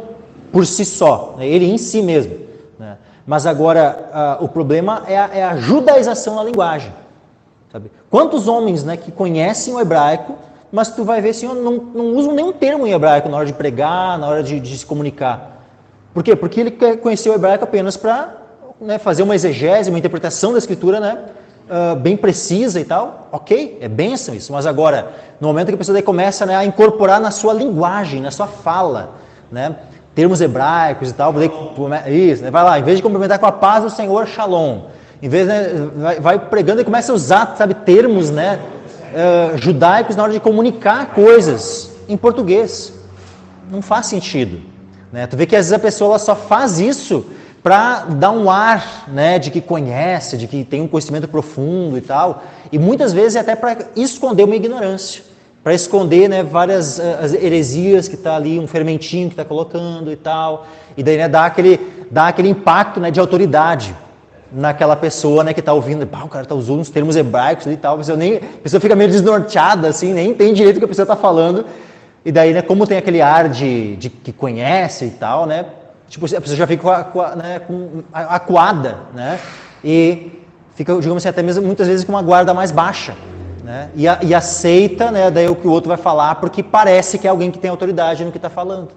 por si só, né? Ele em si mesmo. Né? Mas agora, o problema é a judaização da linguagem. Sabe? Quantos homens, né, que conhecem o hebraico, mas tu vai ver assim, não usam nenhum termo em hebraico na hora de pregar, na hora de se comunicar. Por quê? Porque ele quer conhecer o hebraico apenas para, né, fazer uma exegese, uma interpretação da escritura, né, bem precisa e tal. Ok, é bênção isso, mas agora, no momento que a pessoa daí começa, né, a incorporar na sua linguagem, na sua fala, né, termos hebraicos e tal, isso, né, vai lá, em vez de cumprimentar com a paz do Senhor, shalom, em vez, né, vai pregando e começa a usar, sabe, termos, né, judaicos na hora de comunicar coisas em português. Não faz sentido. Né? Tu vê que às vezes a pessoa ela só faz isso para dar um ar, né, de que conhece, de que tem um conhecimento profundo e tal, e muitas vezes até para esconder uma ignorância, para esconder, né, várias as heresias que está ali, um fermentinho que está colocando e tal, e daí, né, dá aquele impacto, né, de autoridade naquela pessoa, né, que está ouvindo. O cara está usando uns termos hebraicos e tal, a pessoa fica meio desnorteada, assim, nem entende direito o que a pessoa está falando, e daí, né, como tem aquele ar de que conhece e tal, né, tipo, a pessoa já fica acuada, né, e fica, digamos assim, até mesmo muitas vezes com uma guarda mais baixa, né, e aceita, né, daí o que o outro vai falar, porque parece que é alguém que tem autoridade no que está falando.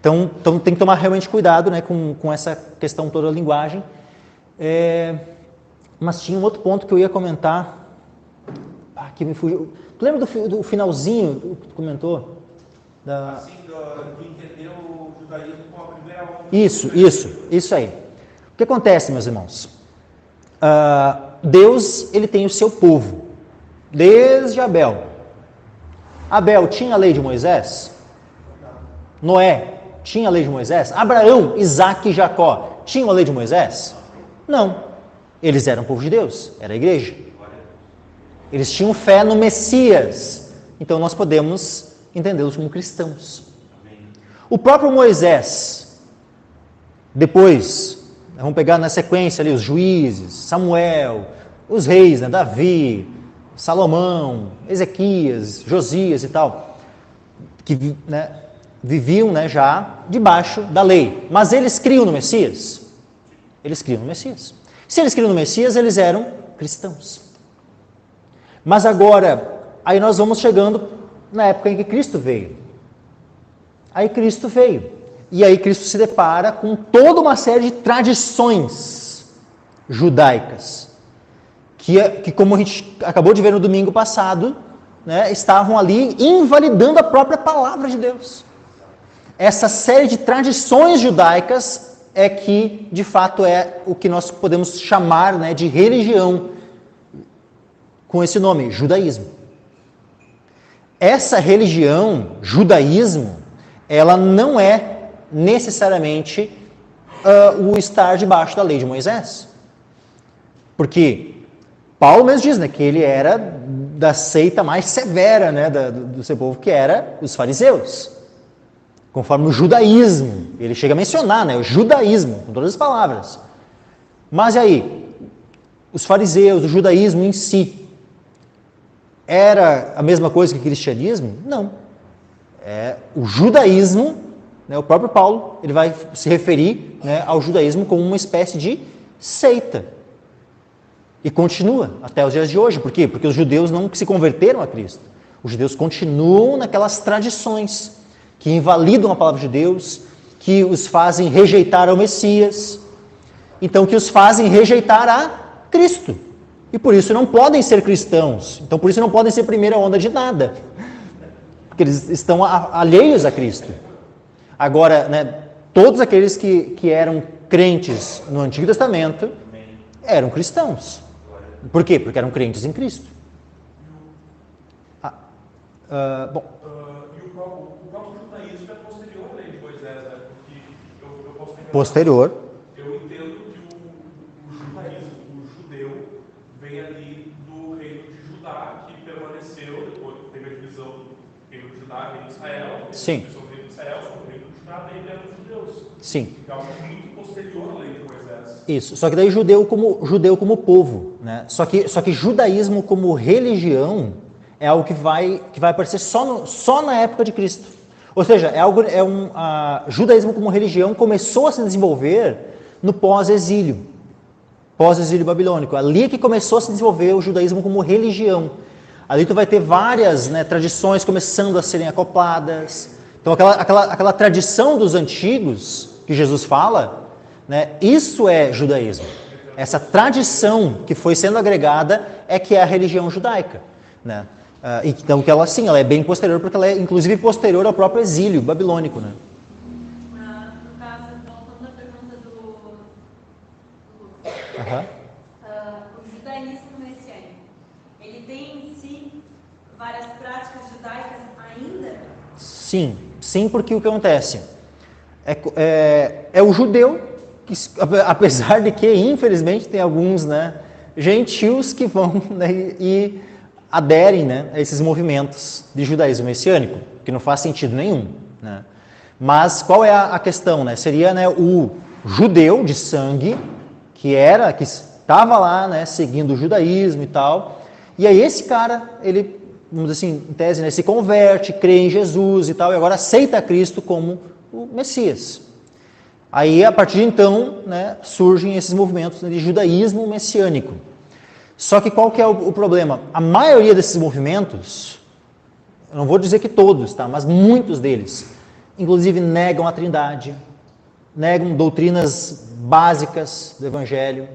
Então tem que tomar realmente cuidado, né, com essa questão toda da linguagem. Mas tinha um outro ponto que eu ia comentar, que me fugiu. Tu lembra do finalzinho que tu comentou? Assim, de entender o judaísmo como a primeira onda. Isso aí. O que acontece, meus irmãos? Deus, ele tem o seu povo, desde Abel. Abel tinha a lei de Moisés? Noé tinha a lei de Moisés? Abraão, Isaac e Jacó tinham a lei de Moisés? Não. Eles eram o povo de Deus, era a igreja. Eles tinham fé no Messias. Então nós podemos entendê-los como cristãos. O próprio Moisés, depois, vamos pegar na sequência ali os juízes, Samuel, os reis, né, Davi, Salomão, Ezequias, Josias e tal, que viviam já debaixo da lei. Mas eles criam no Messias? Eles criam no Messias. Se eles criam no Messias, eles eram cristãos. Mas agora, aí nós vamos chegando na época em que Cristo veio. Aí Cristo veio. E aí Cristo se depara com toda uma série de tradições judaicas, que como a gente acabou de ver no domingo passado, estavam ali invalidando a própria palavra de Deus. Essa série de tradições judaicas é que, de fato, é o que nós podemos chamar de religião, com esse nome, judaísmo. Essa religião, judaísmo, ela não é necessariamente o estar debaixo da lei de Moisés. Porque Paulo mesmo diz que ele era da seita mais severa do seu povo, que era os fariseus. Conforme o judaísmo, ele chega a mencionar o judaísmo, com todas as palavras. Mas e aí? Os fariseus, o judaísmo em si, era a mesma coisa que o cristianismo? Não. O judaísmo, o próprio Paulo, ele vai se referir ao judaísmo como uma espécie de seita. E continua até os dias de hoje. Por quê? Porque os judeus não se converteram a Cristo. Os judeus continuam naquelas tradições que invalidam a palavra de Deus, que os fazem rejeitar ao Messias, então que os fazem rejeitar a Cristo. E por isso não podem ser cristãos. Então por isso não podem ser primeira onda de nada. Porque eles estão alheios a Cristo. Agora, todos aqueles que eram crentes no Antigo Testamento eram cristãos. Por quê? Porque eram crentes em Cristo. Bom. E o próprio judaísmo é posterior à lei de Moisés, porque eu posso pegar... Posterior. Eu entendo que o judaísmo, o judeu, vem ali do reino de Judá, que permaneceu, depois teve a divisão do reino de Judá, reino de Israel, Sim. o reino de Israel, o reino de Judá, daí eram os judeus. Sim. É algo muito posterior à lei de Moisés. Isso, só que daí judeu como povo, Só que judaísmo como religião é algo que vai aparecer só na época de Cristo. Ou seja, judaísmo como religião começou a se desenvolver no pós-exílio babilônico. Ali é que começou a se desenvolver o judaísmo como religião. Ali tu vai ter várias tradições começando a serem acopladas. Então aquela tradição dos antigos que Jesus fala, isso é judaísmo. Essa tradição que foi sendo agregada é que é a religião judaica, Então que ela é bem posterior, porque ela é inclusive posterior ao próprio exílio babilônico, No caso, voltando à pergunta do o judaísmo messiânico, ele tem em si várias práticas judaicas ainda? Sim, porque o que acontece é o judeu que, apesar de que infelizmente tem alguns gentios que vão e aderem a esses movimentos de judaísmo messiânico, que não faz sentido nenhum. Mas qual é a questão? Seria o judeu de sangue, que estava lá seguindo o judaísmo e tal, e aí esse cara, ele, vamos dizer assim, em tese, se converte, crê em Jesus e tal, e agora aceita Cristo como o Messias. Aí, a partir de então, surgem esses movimentos de judaísmo messiânico. Só que qual que é o problema? A maioria desses movimentos, eu não vou dizer que todos, mas muitos deles, inclusive negam a Trindade, negam doutrinas básicas do Evangelho,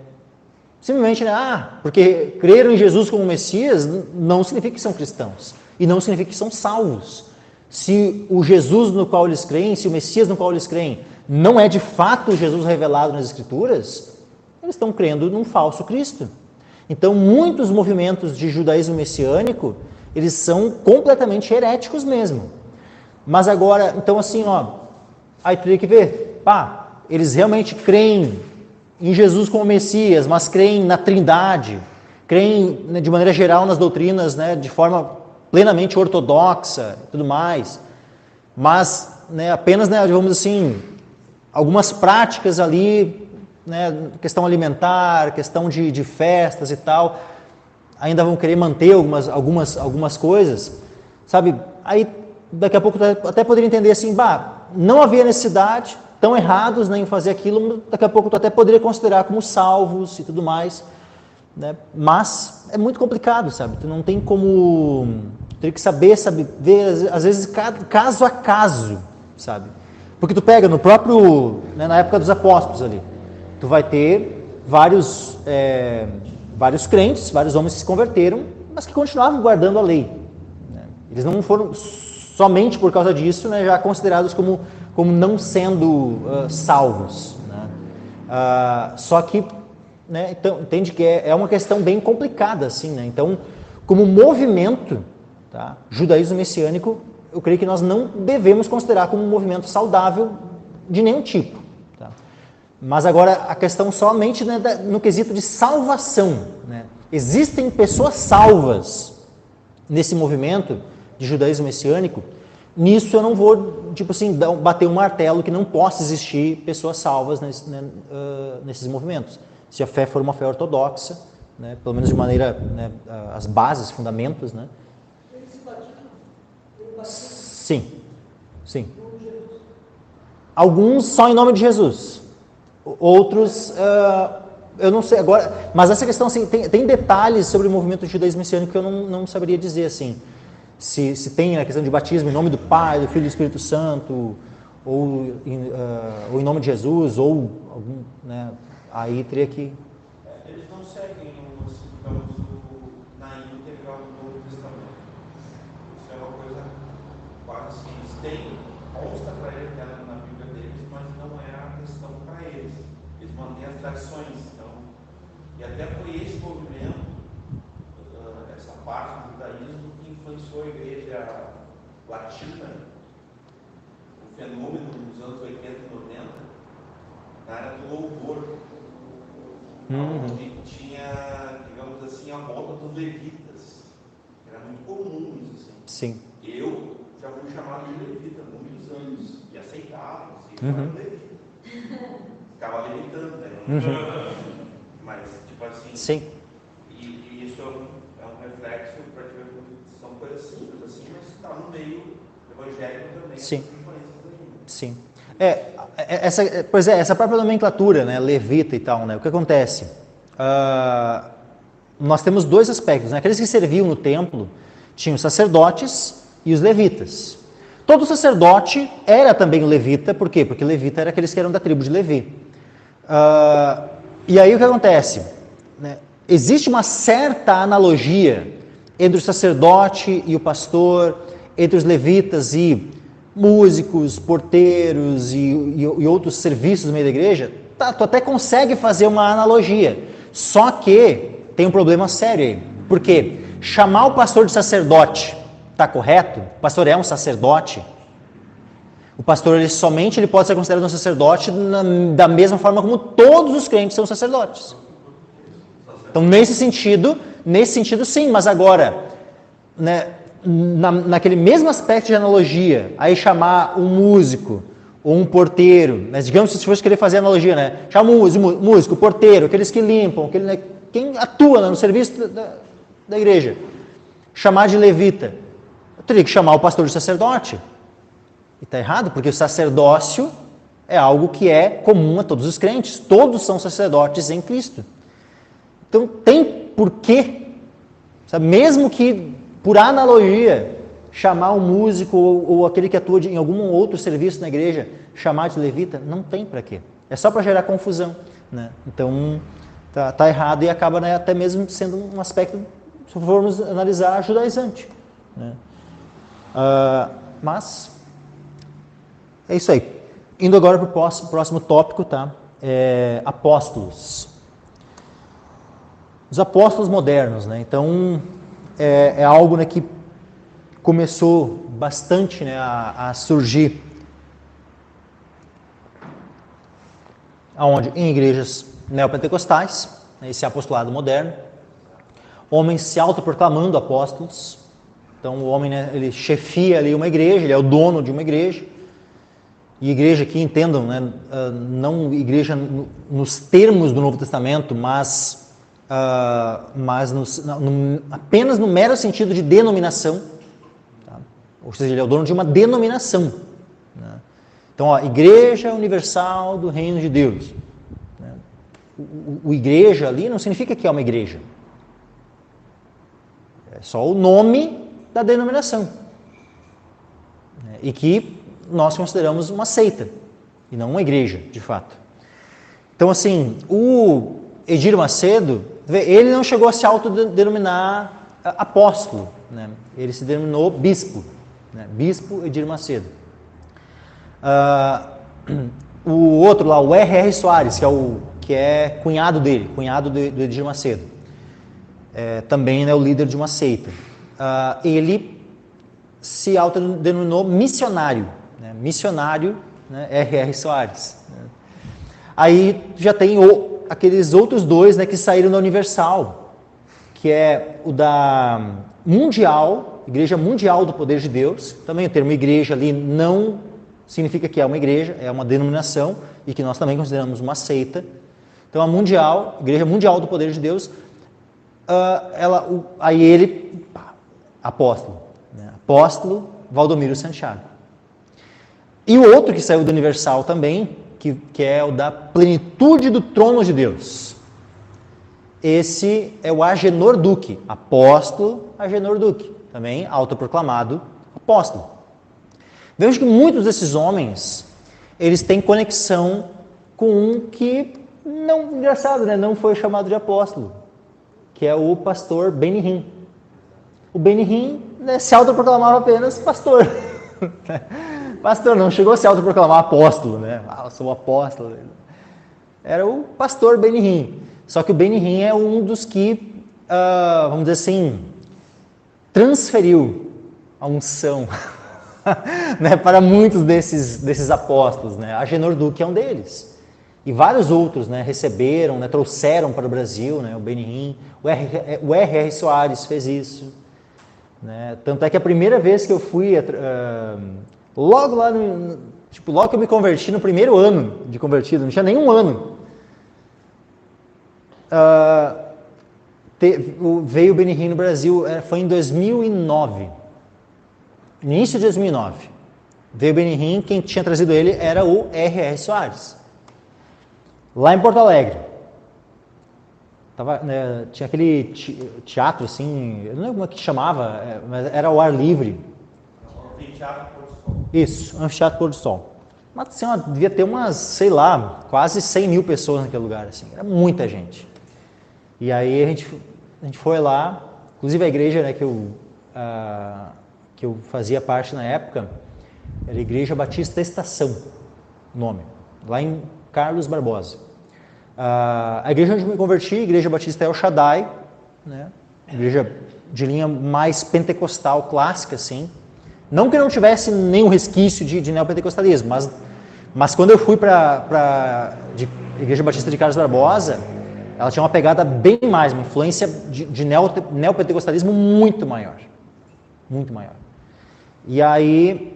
Simplesmente, né, porque creram em Jesus como Messias não significa que são cristãos. E não significa que são salvos. Se o Jesus no qual eles creem, se o Messias no qual eles creem, não é de fato o Jesus revelado nas Escrituras, eles estão crendo num falso Cristo. Então, muitos movimentos de judaísmo messiânico, eles são completamente heréticos mesmo. Mas agora, então assim, aí teria que ver, eles realmente creem em Jesus como Messias, mas creem na Trindade, creem, né, de maneira geral nas doutrinas, né, de forma plenamente ortodoxa e tudo mais, mas, né, apenas, né, vamos assim, algumas práticas ali, né, questão alimentar, questão de festas e tal, ainda vão querer manter algumas coisas, sabe? Aí daqui a pouco até poderia entender assim, não havia necessidade, tão errados, né, em fazer aquilo, daqui a pouco tu até poderia considerar como salvos e tudo mais, né? Mas é muito complicado, sabe? Tu não tem como, tu tem que saber ver, às vezes, caso a caso, sabe? Porque tu pega no próprio, né, na época dos apóstolos ali, tu vai ter vários crentes, vários homens que se converteram, mas que continuavam guardando a lei, né? Eles não foram somente por causa disso, né, já considerados como não sendo salvos, né? Só que, né, então, entende que é uma questão bem complicada, assim, né? Então, como movimento, tá, judaísmo messiânico, eu creio que nós não devemos considerar como um movimento saudável de nenhum tipo, tá? Mas agora a questão somente, né, no quesito de salvação, né? Existem pessoas salvas nesse movimento de judaísmo messiânico. Nisso eu não vou, tipo assim, bater um martelo que não possa existir pessoas salvas nesses movimentos. Se a fé for uma fé ortodoxa, né, pelo menos de maneira, né, as bases, fundamentos, né? Eles se batizam? Sim. Alguns só em nome de Jesus. Outros, eu não sei agora, mas essa questão, assim, tem detalhes sobre o movimento de judaísmo messiânico que eu não saberia dizer, assim. Se tem a questão de batismo em nome do Pai, do Filho e do Espírito Santo, ou em nome de Jesus, ou algum, né, aí teria que... Eles não seguem, digamos, na íntegra do Novo Testamento. Isso é uma coisa quase assim, eles têm, consta para eles na Bíblia deles, mas não é a questão para eles. Eles mantêm as tradições. Então, e até foi esse movimento, essa parte do judaísmo, que influenciou a igreja latina, um fenômeno nos anos 80 e 90, na área do louvor, onde tinha, digamos assim, a moda dos levitas. Era muito comum isso, assim. Sim. Eu já fui chamado de levita há muitos anos, e aceitava, assim, eu era levita. Ficava levitando, né? Mas, tipo assim... Sim. E isso é um reflexo, para ver que são coisas simples, assim, mas está no meio evangélico também. Sim. Sim. Essa própria nomenclatura, né, levita e tal, né, o que acontece? Nós temos dois aspectos, né? Aqueles que serviam no templo tinham os sacerdotes e os levitas. Todo sacerdote era também o levita, por quê? Porque levita era aqueles que eram da tribo de Levi. E aí o que acontece? Né? Existe uma certa analogia entre o sacerdote e o pastor, entre os levitas e músicos, porteiros e outros serviços no meio da igreja. Tá, tu até consegue fazer uma analogia, só que tem um problema sério aí. Por quê? Chamar o pastor de sacerdote está correto? O pastor é um sacerdote? O pastor ele pode ser considerado um sacerdote da mesma forma como todos os crentes são sacerdotes. Então, nesse sentido sim, mas agora, né, naquele mesmo aspecto de analogia, aí chamar um músico ou um porteiro, mas digamos se fosse querer fazer analogia, né? Chama um músico, porteiro, aqueles que limpam, quem atua no serviço da igreja, chamar de levita, eu teria que chamar o pastor de sacerdote. E está errado, porque o sacerdócio é algo que é comum a todos os crentes, todos são sacerdotes em Cristo. Então tem porquê, sabe? Mesmo que por analogia, chamar um músico ou aquele que atua em algum outro serviço na igreja, chamar de levita, não tem para quê. É só para gerar confusão, né? Então, tá errado e acaba, né, até mesmo sendo um aspecto, se formos analisar, judaizante, né? Mas é isso aí. Indo agora para o próximo tópico, tá? Apóstolos. Os apóstolos modernos, né? Então, é algo, né, que começou bastante, né, a surgir aonde? Em igrejas neopentecostais, né, esse apostolado moderno. Homens se autoproclamando apóstolos. Então, o homem, né, ele chefia ali uma igreja, ele é o dono de uma igreja. E igreja aqui, entendam, né, não igreja nos termos do Novo Testamento, mas apenas no mero sentido de denominação. Tá? Ou seja, ele é o dono de uma denominação. Né? Então, ó, Igreja Universal do Reino de Deus. Né? O igreja ali não significa que é uma igreja. É só o nome da denominação. Né? E que nós consideramos uma seita, e não uma igreja, de fato. Então, assim, o Edir Macedo, ele não chegou a se autodenominar apóstolo, né? Ele se denominou bispo, né? Bispo Edir Macedo. O outro lá, o R.R. Soares, que é cunhado dele, cunhado do Edir Macedo, também é o líder de uma seita. Ele se autodenominou missionário, né? Missionário, né? R.R. Soares. Né? Aí já tem aqueles outros dois, né, que saíram da Universal, que é o da Mundial, Igreja Mundial do Poder de Deus. Também o termo igreja ali não significa que é uma igreja, é uma denominação, e que nós também consideramos uma seita. Então a Mundial, Igreja Mundial do Poder de Deus, aí ele, apóstolo, né? Apóstolo Valdomiro Santiago. E o outro que saiu do Universal também, que é o da Plenitude do Trono de Deus. Esse é o Agenor Duque, apóstolo Agenor Duque, também autoproclamado apóstolo. Vejo que muitos desses homens, eles têm conexão com um que, não, engraçado, né, não foi chamado de apóstolo, que é o pastor Benny Hinn. O Benny Hinn, né, se autoproclamava apenas pastor. Pastor, não chegou a se autoproclamar apóstolo, né? Eu sou apóstolo. Era o pastor Benny Hinn. Só que o Benny Hinn é um dos que, vamos dizer assim, transferiu a unção né, para muitos desses apóstolos. Né? Agenor Duque é um deles. E vários outros, né, receberam, né, trouxeram para o Brasil, né, o Benny Hinn. O R.R. Soares fez isso. Né? Tanto é que a primeira vez que eu fui, logo lá, logo que eu me converti, no primeiro ano de convertido, não tinha nenhum ano, veio o Benny Hinn no Brasil, foi em 2009, início de 2009. Veio o Benny Hinn, quem tinha trazido ele era o R.R. Soares, lá em Porto Alegre. Tinha aquele teatro, assim, eu não lembro como é que chamava, mas era ao ar livre. Anfiteatro Pôr do Sol. Isso, Anfiteatro Pôr do Sol. Mas assim, devia ter umas, sei lá, quase 100 mil pessoas naquele lugar, assim, era muita gente. E aí a gente foi lá, inclusive a igreja, né, que eu fazia parte na época, era a Igreja Batista Estação, o nome, lá em Carlos Barbosa. A igreja onde eu me converti, a Igreja Batista El Shaddai, né? Igreja de linha mais pentecostal, clássica, assim. Não que não tivesse nenhum resquício de neopentecostalismo, mas quando eu fui para a Igreja Batista de Carlos Barbosa, ela tinha uma pegada bem mais, uma influência de neopentecostalismo muito maior. Muito maior. E aí,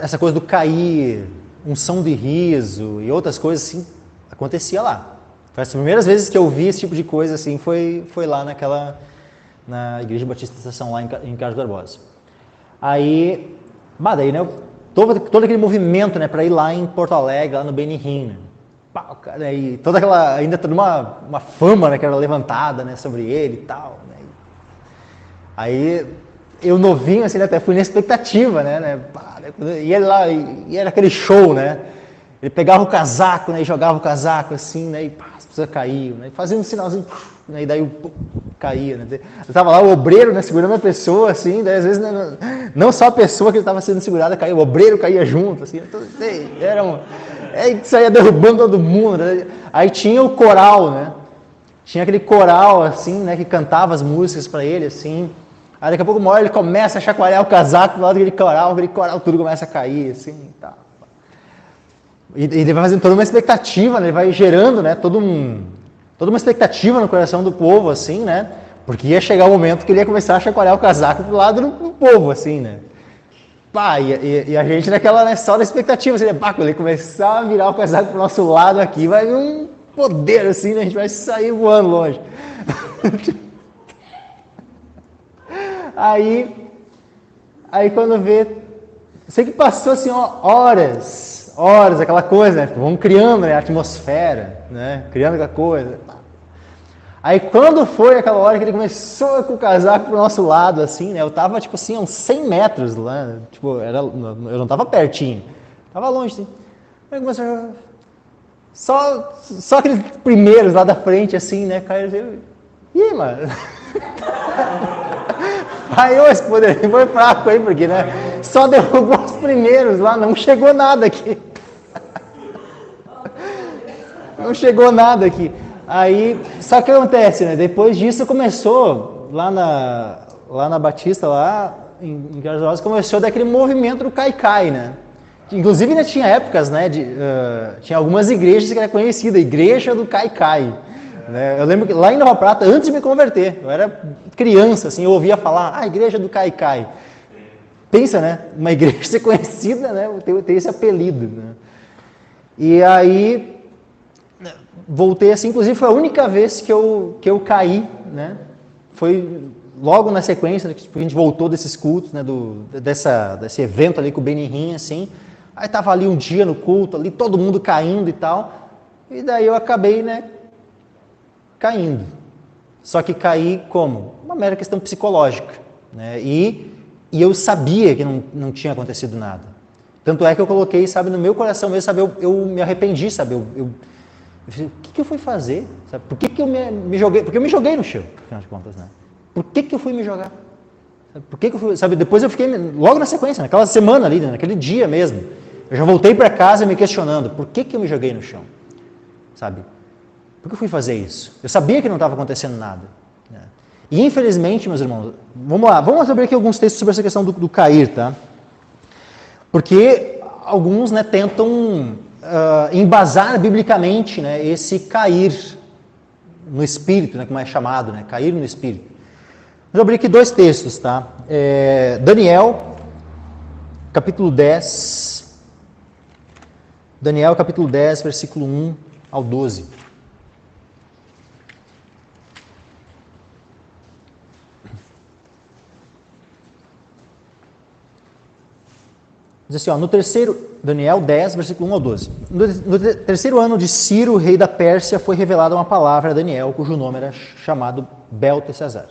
essa coisa do cair, unção de riso e outras coisas assim, acontecia lá. Foi as primeiras vezes que eu vi esse tipo de coisa assim, foi lá na Igreja Batista Estação, lá em Carlos Barbosa. Aí, daí, né, todo aquele movimento, né, para ir lá em Porto Alegre, lá no Benny Hinn, né, e toda aquela, ainda toda uma fama, né, que era levantada, né, sobre ele e tal, né. Aí, eu novinho, assim, né, até fui na expectativa, né, ia lá, e era aquele show, né, Ele pegava o casaco, né, e jogava o casaco assim, né, e pá, as pessoas caíam, né, fazia um sinalzinho, né, e daí caía, né. Estava lá o obreiro, né, segurando a pessoa, assim, daí às vezes não só a pessoa que estava sendo segurada caía, o obreiro caía junto, assim, saía derrubando todo mundo, né. Aí tinha o coral, né, tinha aquele coral, assim, né, que cantava as músicas para ele, assim. Aí daqui a pouco uma hora ele começa a chacoalhar o casaco do lado daquele coral tudo começa a cair, assim, e tal. E ele vai fazendo toda uma expectativa, né? Ele vai gerando, né, toda uma expectativa no coração do povo, assim, né? Porque ia chegar o momento que ele ia começar a chacoalhar o casaco do lado do povo, assim, né? Pá, e a gente naquela, né, só da expectativa, assim, pá, quando ele começar a virar o casaco pro nosso lado aqui, vai vir um poder, assim, né? A gente vai sair voando longe. Aí quando vê, sei que passou assim, ó, horas, aquela coisa, né? Vamos criando, né, a atmosfera, né? Criando aquela coisa. Aí quando foi aquela hora que ele começou com o casaco pro nosso lado, assim, né? Eu tava, tipo assim, a uns 100 metros lá, né? Tipo, eu não tava pertinho, tava longe, assim. Aí começou a... Só aqueles primeiros lá da frente, assim, né? Caíram assim, e aí, mano? Aí esse poder foi fraco aí, porque, né? Só derrubou os primeiros lá, não chegou nada aqui. Não chegou nada aqui. Aí, só que acontece, né? Depois disso começou, lá na Batista, lá em Carlos Rosa, começou daquele movimento do Caicai, né? Inclusive, né, tinha épocas, né? Tinha algumas igrejas que era conhecida, Igreja do Caicai. Né? Eu lembro que lá em Nova Prata, antes de me converter, eu era criança, assim, eu ouvia falar, Igreja do Caicai. Pensa, né? Uma igreja ser conhecida, né? Ter esse apelido, né? E aí, voltei assim, inclusive foi a única vez que eu caí, né? Foi logo na sequência, que a gente voltou desses cultos, né? Desse evento ali com o Benihim, assim. Aí tava ali um dia no culto, ali todo mundo caindo e tal. E daí eu acabei, né? Caindo. Só que caí como? Uma mera questão psicológica, né? E eu sabia que não tinha acontecido nada. Tanto é que eu coloquei, sabe, no meu coração mesmo, sabe, eu me arrependi, sabe, eu falei, o que eu fui fazer? Sabe? Por que eu me joguei? Porque eu me joguei no chão, afinal de contas, né? Por que eu fui me jogar? Sabe? Por que eu fui, sabe, depois eu fiquei, logo na sequência, naquela semana ali, naquele dia mesmo, eu já voltei para casa me questionando, por que eu me joguei no chão? Sabe? Por que eu fui fazer isso? Eu sabia que não estava acontecendo nada. Né? E infelizmente, meus irmãos, vamos abrir aqui alguns textos sobre essa questão do cair, tá? Porque alguns, né, tentam embasar biblicamente, né, esse cair no espírito, né, como é chamado, né, cair no espírito. Vou abrir aqui dois textos, tá? Daniel, capítulo 10. Daniel, capítulo 10, versículo 1 ao 12. Diz assim, no terceiro, Daniel 10, versículo 1 ao 12. No terceiro ano de Ciro, rei da Pérsia, foi revelada uma palavra a Daniel, cujo nome era chamado Beltesazar.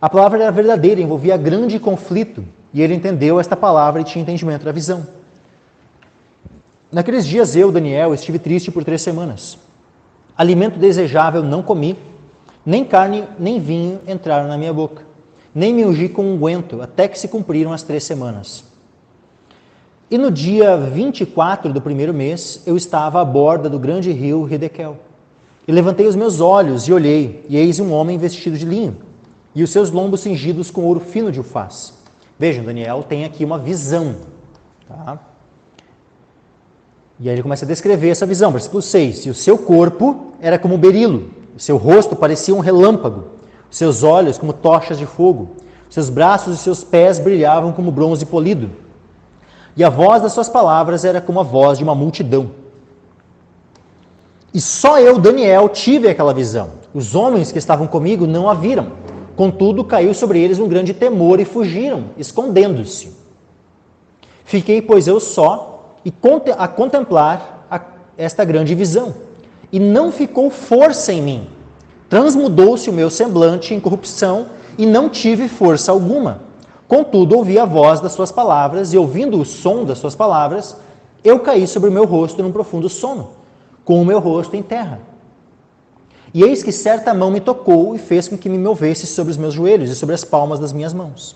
A palavra era verdadeira, envolvia grande conflito, e ele entendeu esta palavra e tinha entendimento da visão. Naqueles dias eu, Daniel, estive triste por 3 semanas. Alimento desejável não comi, nem carne nem vinho entraram na minha boca, nem me ungi com unguento, até que se cumpriram as 3 semanas. E no dia 24 do primeiro mês, eu estava à borda do grande rio Hidekel. E levantei os meus olhos e olhei, e eis um homem vestido de linho, e os seus lombos cingidos com ouro fino de Ufaz. Vejam, Daniel tem aqui uma visão. Tá? E aí ele começa a descrever essa visão, versículo 6. E o seu corpo era como berilo, o seu rosto parecia um relâmpago, os seus olhos como tochas de fogo, seus braços e seus pés brilhavam como bronze polido. E a voz das suas palavras era como a voz de uma multidão. E só eu, Daniel, tive aquela visão. Os homens que estavam comigo não a viram. Contudo, caiu sobre eles um grande temor e fugiram, escondendo-se. Fiquei, pois, eu só a contemplar esta grande visão. E não ficou força em mim. Transmudou-se o meu semblante em corrupção e não tive força alguma. Contudo, ouvi a voz das suas palavras, e ouvindo o som das suas palavras, eu caí sobre o meu rosto num profundo sono, com o meu rosto em terra. E eis que certa mão me tocou e fez com que me movesse sobre os meus joelhos e sobre as palmas das minhas mãos.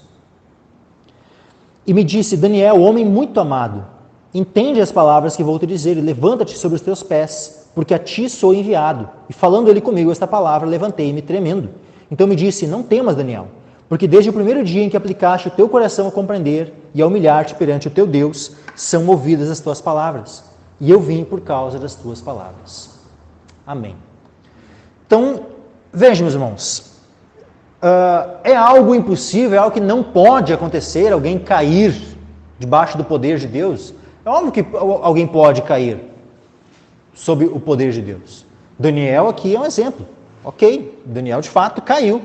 E me disse: Daniel, homem muito amado, entende as palavras que vou te dizer e levanta-te sobre os teus pés, porque a ti sou enviado. E falando ele comigo esta palavra, levantei-me tremendo. Então me disse: não temas, Daniel, porque desde o primeiro dia em que aplicaste o teu coração a compreender e a humilhar-te perante o teu Deus, são ouvidas as tuas palavras. E eu vim por causa das tuas palavras. Amém. Então, vejam, meus irmãos, é algo impossível, é algo que não pode acontecer, alguém cair debaixo do poder de Deus. É óbvio que alguém pode cair sob o poder de Deus. Daniel aqui é um exemplo. Ok, Daniel de fato caiu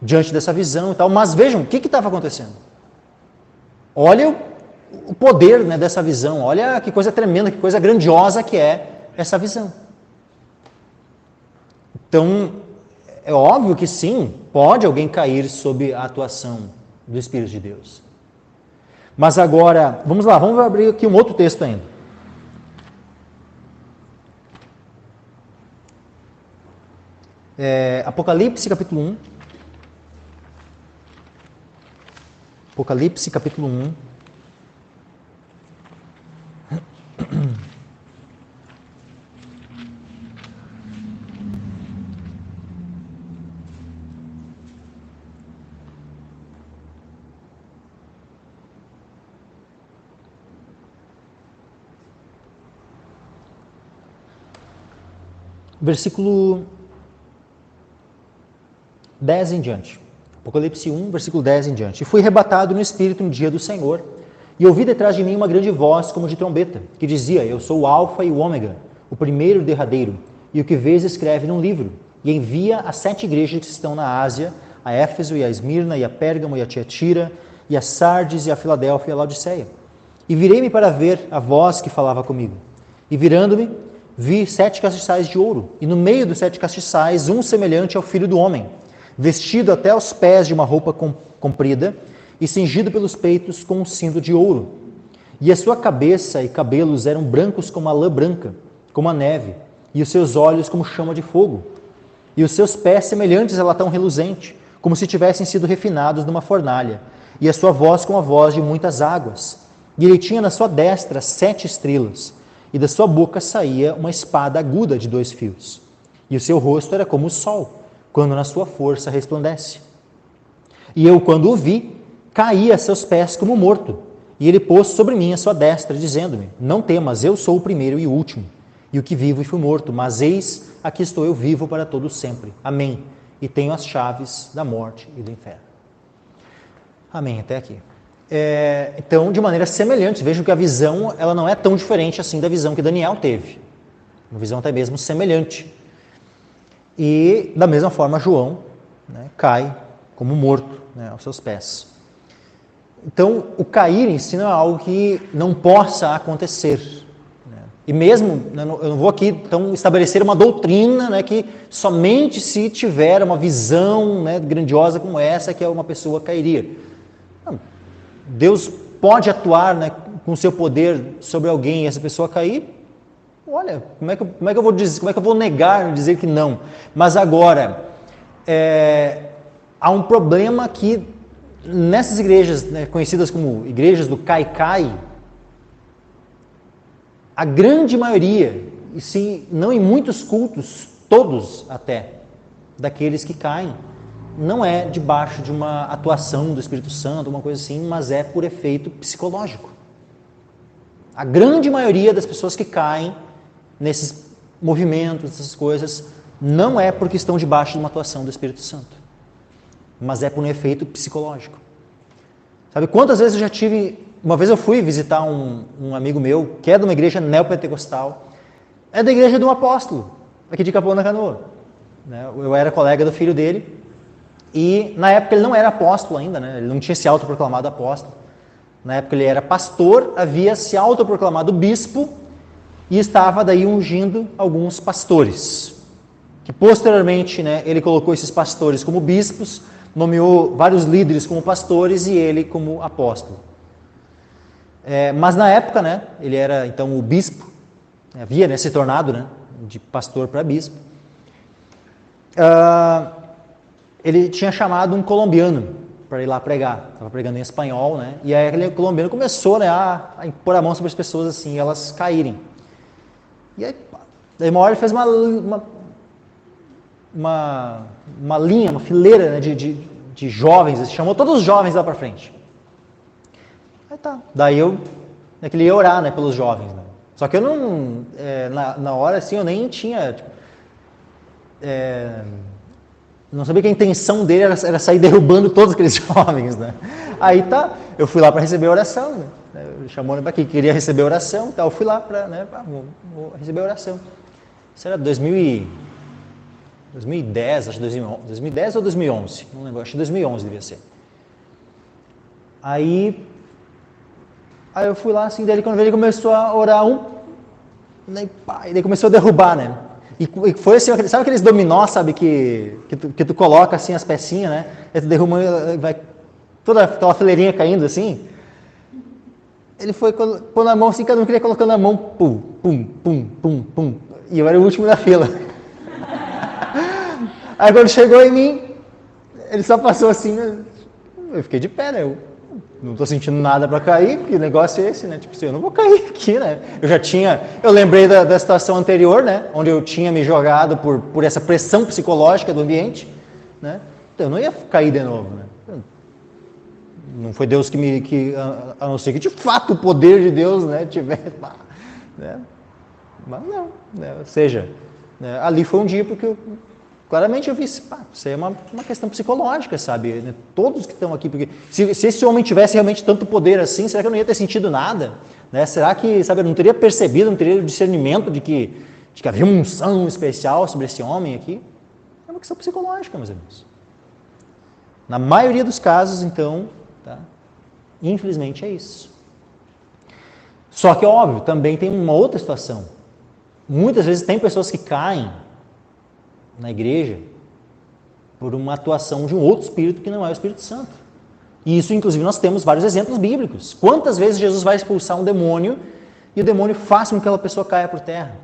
diante dessa visão e tal, mas vejam, o que estava acontecendo? Olha o poder, né, dessa visão, olha que coisa tremenda, que coisa grandiosa que é essa visão. Então, é óbvio que sim, pode alguém cair sob a atuação do Espírito de Deus. Mas agora, vamos lá, vamos abrir aqui um outro texto ainda. Apocalipse capítulo 1. Apocalipse capítulo 1. Versículo 10 em diante. Apocalipse 1, versículo 10 em diante. E fui arrebatado no Espírito no dia do Senhor, e ouvi detrás de mim uma grande voz, como de trombeta, que dizia: eu sou o Alfa e o Ômega, o primeiro e o derradeiro, e o que vês escreve num livro, e envia as 7 igrejas que estão na Ásia, a Éfeso e a Esmirna, e a Pérgamo e a Tiatira, e a Sardes e a Filadélfia e a Laodiceia. E virei-me para ver a voz que falava comigo. E virando-me, vi 7 castiçais de ouro, e no meio dos 7 castiçais, um semelhante ao Filho do Homem, vestido até os pés de uma roupa comprida, e cingido pelos peitos com um cinto de ouro. E a sua cabeça e cabelos eram brancos como a lã branca, como a neve, e os seus olhos como chama de fogo, e os seus pés semelhantes a latão reluzente, como se tivessem sido refinados numa fornalha, e a sua voz como a voz de muitas águas. E ele tinha na sua destra 7 estrelas, e da sua boca saía uma espada aguda de 2 fios. E o seu rosto era como o sol, quando na sua força resplandece. E eu, quando o vi, caí a seus pés como morto. E ele pôs sobre mim a sua destra, dizendo-me: não temas, eu sou o primeiro e o último, e o que vivo e fui morto, mas eis, aqui estou eu vivo para todo sempre. Amém. E tenho as chaves da morte e do inferno. Amém, até aqui. Então, de maneira semelhante, vejam que a visão ela não é tão diferente assim da visão que Daniel teve. Uma visão até mesmo semelhante. E, da mesma forma, João, né, cai como morto, né, aos seus pés. Então, o cair em si não é algo que não possa acontecer. Né? E mesmo, eu não vou aqui então, estabelecer uma doutrina, né, que somente se tiver uma visão, né, grandiosa como essa que uma pessoa cairia. Não. Deus pode atuar, né, com o seu poder sobre alguém e essa pessoa cair. Olha, como é que eu vou dizer, como é que eu vou negar, dizer que não? Mas agora, há um problema que nessas igrejas, né, conhecidas como igrejas do cai-cai, a grande maioria, e se não em muitos cultos, todos até, daqueles que caem, não é debaixo de uma atuação do Espírito Santo, uma coisa assim, mas é por efeito psicológico. A grande maioria das pessoas que caem nesses movimentos, essas coisas, não é porque estão debaixo de uma atuação do Espírito Santo, mas é por um efeito psicológico. Sabe quantas vezes eu já tive... Uma vez eu fui visitar um amigo meu, que é de uma igreja neopentecostal, é da igreja de um apóstolo, aqui de Capão da Canoa. Eu era colega do filho dele, e na época ele não era apóstolo ainda, né? Ele não tinha se autoproclamado apóstolo. Na época ele era pastor, havia se autoproclamado bispo, e estava daí ungindo alguns pastores, que posteriormente, né, ele colocou esses pastores como bispos, nomeou vários líderes como pastores e ele como apóstolo. Mas na época, né, ele era então o bispo, havia, né, se tornado, né, de pastor para bispo. Ele tinha chamado um colombiano para ir lá pregar, estava pregando em espanhol, né, e aí aquele colombiano começou, né, a impor a mão sobre as pessoas assim, e elas caírem. E aí, daí uma hora ele fez uma linha, uma fileira, né, de jovens, ele chamou todos os jovens lá para frente. Aí tá, daí eu ia orar, né, pelos jovens, né. Só que eu não, na hora assim, eu nem tinha, não sabia que a intenção dele era sair derrubando todos aqueles jovens, né. Aí tá, eu fui lá para receber a oração, né. Ele chamou para aqui, queria receber a oração, então eu fui lá para, né, vou receber a oração. Isso era 2010, acho que 2010 ou 2011, não lembro, acho que 2011 devia ser. Aí eu fui lá, assim, daí quando ele começou a orar daí começou a derrubar, né? E foi assim, sabe aqueles dominó, sabe, que tu coloca assim as pecinhas, né? Aí tu derruba e vai toda aquela fileirinha caindo assim. Ele foi pondo a mão assim, cada um queria colocando a mão, pum, pum, pum, pum, pum. E eu era o último da fila. Aí quando chegou em mim, ele só passou assim, né? Eu fiquei de pé, né? Eu não estou sentindo nada para cair, que negócio é esse, né? Tipo assim, eu não vou cair aqui, né? Eu lembrei da situação anterior, né? Onde eu tinha me jogado por essa pressão psicológica do ambiente, né? Então eu não ia cair de novo, né? Não foi Deus a não ser que de fato o poder de Deus, né, tivesse, né? Mas não, né? Ou seja, né, ali foi um dia porque claramente eu vi, isso é uma questão psicológica, sabe? Né? Todos que estão aqui, porque se esse homem tivesse realmente tanto poder assim, será que eu não ia ter sentido nada? Né? Será que, sabe, eu não teria percebido, não teria o discernimento de que havia uma unção especial sobre esse homem aqui? É uma questão psicológica, meus irmãos. Na maioria dos casos, então, tá? Infelizmente é isso. Só que, óbvio, também tem uma outra situação. Muitas vezes tem pessoas que caem na igreja por uma atuação de um outro espírito que não é o Espírito Santo. E isso, inclusive, nós temos vários exemplos bíblicos. Quantas vezes Jesus vai expulsar um demônio e o demônio faz com que aquela pessoa caia por terra?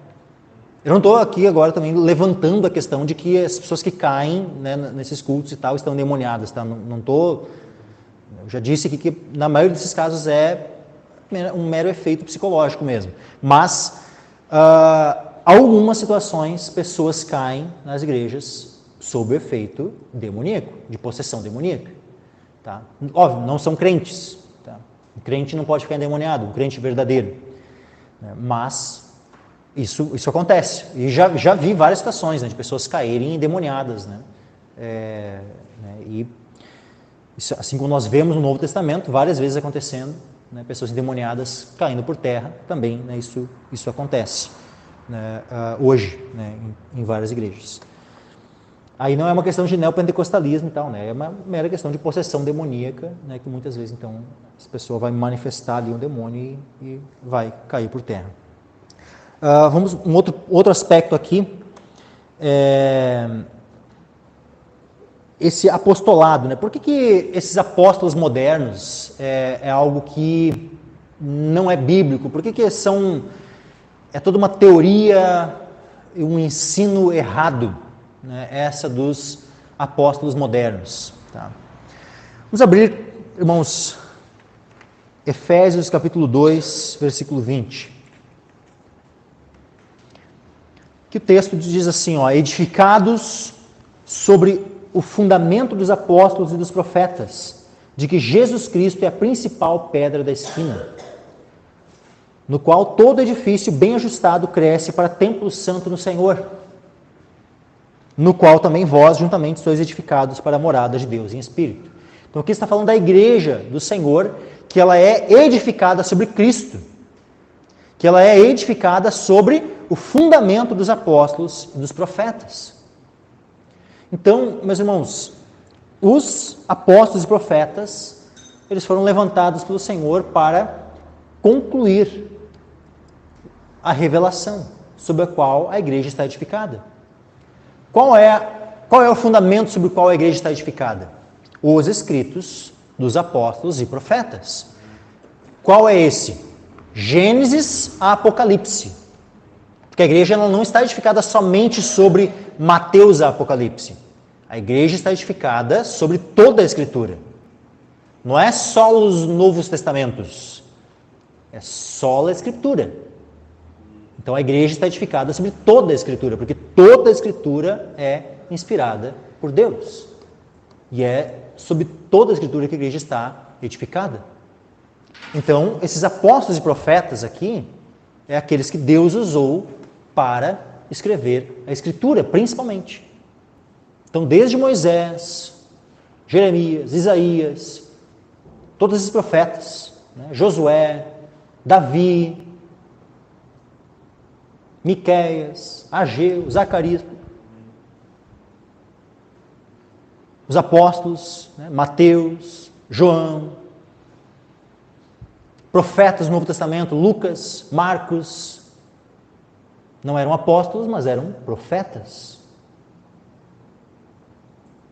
Eu não estou aqui agora também levantando a questão de que as pessoas que caem, né, nesses cultos e tal estão endemoniadas, tá? Não estou... Eu já disse aqui que na maioria desses casos é um mero efeito psicológico mesmo. Mas, algumas situações, pessoas caem nas igrejas sob o efeito demoníaco, de possessão demoníaca. Tá? Óbvio, não são crentes. Tá? Um crente não pode ficar endemoniado, um crente verdadeiro. Mas isso acontece. E já vi várias situações, né, de pessoas caírem endemoniadas. Né? E isso, assim como nós vemos no Novo Testamento, várias vezes acontecendo, né, pessoas endemoniadas caindo por terra, também, né, isso acontece, né, hoje, né, em várias igrejas. Aí não é uma questão de neopentecostalismo e tal, né, é uma mera questão de possessão demoníaca, né, que muitas vezes, então, essa pessoa vai manifestar ali um demônio e vai cair por terra. Vamos um outro aspecto aqui, esse apostolado, né? Por que esses apóstolos modernos é algo que não é bíblico? Por que é toda uma teoria e um ensino errado, né? Essa dos apóstolos modernos. Tá? Vamos abrir, irmãos, Efésios capítulo 2, versículo 20. Que o texto diz assim, ó, edificados sobre o fundamento dos apóstolos e dos profetas, de que Jesus Cristo é a principal pedra da esquina, no qual todo edifício bem ajustado cresce para templo santo no Senhor, no qual também vós juntamente sois edificados para a morada de Deus em Espírito. Então aqui está falando da igreja do Senhor, que ela é edificada sobre Cristo, que ela é edificada sobre o fundamento dos apóstolos e dos profetas. Então, meus irmãos, os apóstolos e profetas, eles foram levantados pelo Senhor para concluir a revelação sobre a qual a igreja está edificada. Qual é o fundamento sobre o qual a igreja está edificada? Os escritos dos apóstolos e profetas. Qual é esse? Gênesis a Apocalipse. Porque a igreja ela não está edificada somente sobre Mateus a Apocalipse. A igreja está edificada sobre toda a Escritura. Não é só os Novos Testamentos. É só a Escritura. Então a igreja está edificada sobre toda a Escritura, porque toda a Escritura é inspirada por Deus. E é sobre toda a Escritura que a igreja está edificada. Então, esses apóstolos e profetas aqui, é aqueles que Deus usou para escrever a Escritura, principalmente. Então, desde Moisés, Jeremias, Isaías, todos esses profetas, né? Josué, Davi, Miqueias, Ageu, Zacarias, os apóstolos, né? Mateus, João, profetas do Novo Testamento, Lucas, Marcos, não eram apóstolos, mas eram profetas.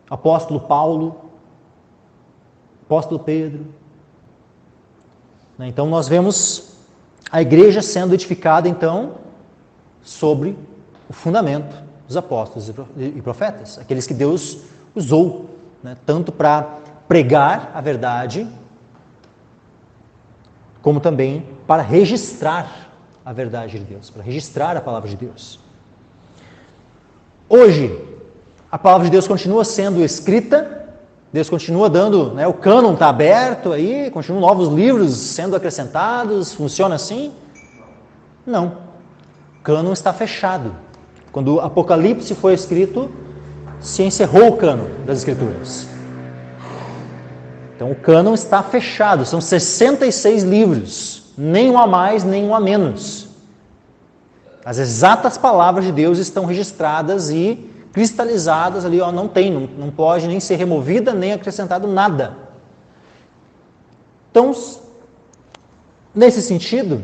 Apóstolo Paulo, apóstolo Pedro. Então nós vemos a igreja sendo edificada então sobre o fundamento dos apóstolos e profetas, aqueles que Deus usou, né, tanto para pregar a verdade, como também para registrar a verdade de Deus, para registrar a palavra de Deus. Hoje, a palavra de Deus continua sendo escrita, Deus continua dando, né, o cânon está aberto aí, continuam novos livros sendo acrescentados, funciona assim? Não. O cânon está fechado. Quando o Apocalipse foi escrito, se encerrou o cânon das Escrituras. Então o cânon está fechado, são 66 livros, nenhum a mais, nenhum a menos. As exatas palavras de Deus estão registradas e cristalizadas ali, não pode nem ser removida, nem acrescentado nada. Então, nesse sentido,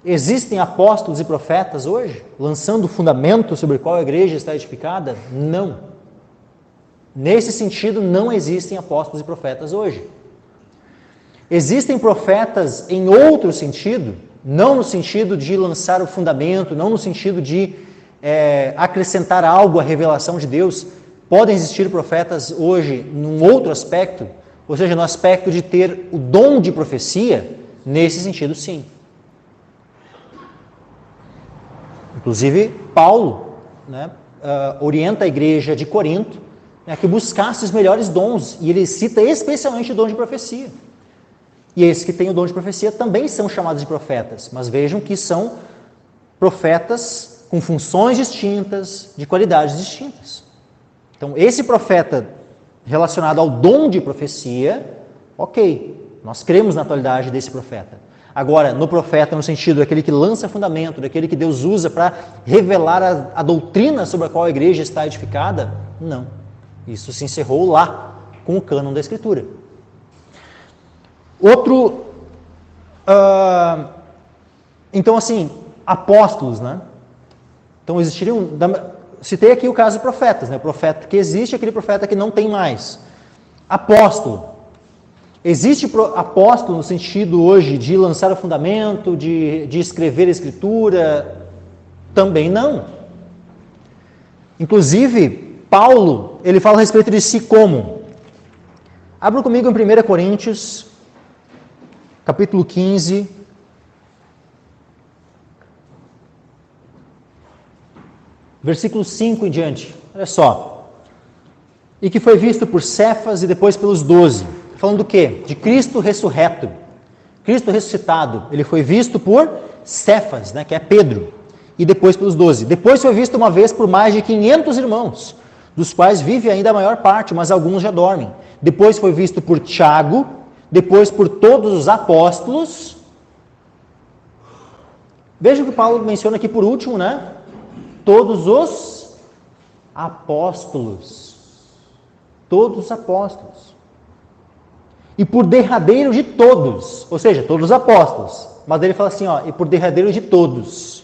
existem apóstolos e profetas hoje, lançando o fundamento sobre o qual a igreja está edificada? Não. Nesse sentido, não existem apóstolos e profetas hoje. Existem profetas em outro sentido, não no sentido de lançar o fundamento, não no sentido de acrescentar algo à revelação de Deus. Podem existir profetas hoje num outro aspecto, ou seja, no aspecto de ter o dom de profecia, nesse sentido sim. Inclusive, Paulo, né, orienta a igreja de Corinto, que buscasse os melhores dons, e ele cita especialmente o dom de profecia. E esses que têm o dom de profecia também são chamados de profetas, mas vejam que são profetas com funções distintas, de qualidades distintas. Então, esse profeta relacionado ao dom de profecia, ok, nós cremos na atualidade desse profeta. Agora, no profeta, no sentido daquele que lança fundamento, daquele que Deus usa para revelar a doutrina sobre a qual a igreja está edificada, não. Isso se encerrou lá, com o cânon da Escritura. Outro, então assim, apóstolos, né? Então existiriam, citei aqui o caso de profetas, né? O profeta que existe, aquele profeta que não tem mais. Apóstolo. Existe apóstolo no sentido hoje de lançar o fundamento, de escrever a Escritura? Também não. Inclusive, Paulo, ele fala a respeito de si como? Abra comigo em 1 Coríntios, capítulo 15, versículo 5 em diante. Olha só. E que foi visto por Cefas e depois pelos 12. Falando do quê? De Cristo ressurreto. Cristo ressuscitado. Ele foi visto por Cefas, né, que é Pedro. E depois pelos 12. Depois foi visto uma vez por mais de 500 irmãos, dos quais vive ainda a maior parte, mas alguns já dormem. Depois foi visto por Tiago, depois por todos os apóstolos. Veja que Paulo menciona aqui por último, né? Todos os apóstolos. Todos os apóstolos. E por derradeiro de todos, ou seja, todos os apóstolos. Mas ele fala assim, e por derradeiro de todos,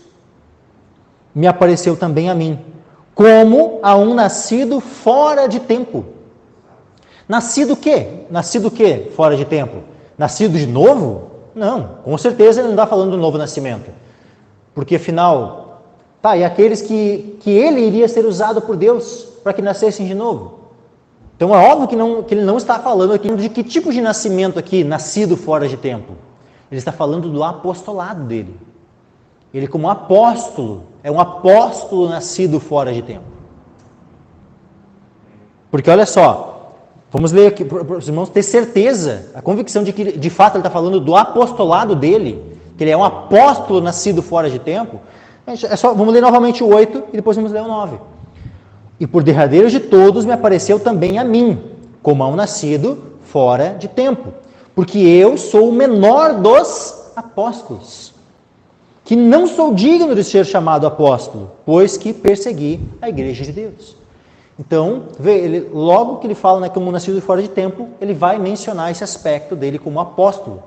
me apareceu também a mim, como a um nascido fora de tempo. Nascido o quê? Nascido o quê? Fora de tempo? Nascido de novo? Não, com certeza ele não está falando do novo nascimento. Porque afinal, e aqueles que ele iria ser usado por Deus para que nascessem de novo. Então é óbvio que ele não está falando aqui de que tipo de nascimento aqui, nascido fora de tempo. Ele está falando do apostolado dele. Ele como apóstolo, é um apóstolo nascido fora de tempo. Porque olha só, vamos ler aqui para os irmãos ter certeza, a convicção de que de fato ele está falando do apostolado dele, que ele é um apóstolo nascido fora de tempo. Vamos ler novamente o 8 e depois vamos ler o 9. E por derradeiro de todos me apareceu também a mim, como a um nascido fora de tempo, porque eu sou o menor dos apóstolos, que não sou digno de ser chamado apóstolo, pois que persegui a igreja de Deus. Então, logo que ele fala como nascido fora de tempo, ele vai mencionar esse aspecto dele como apóstolo.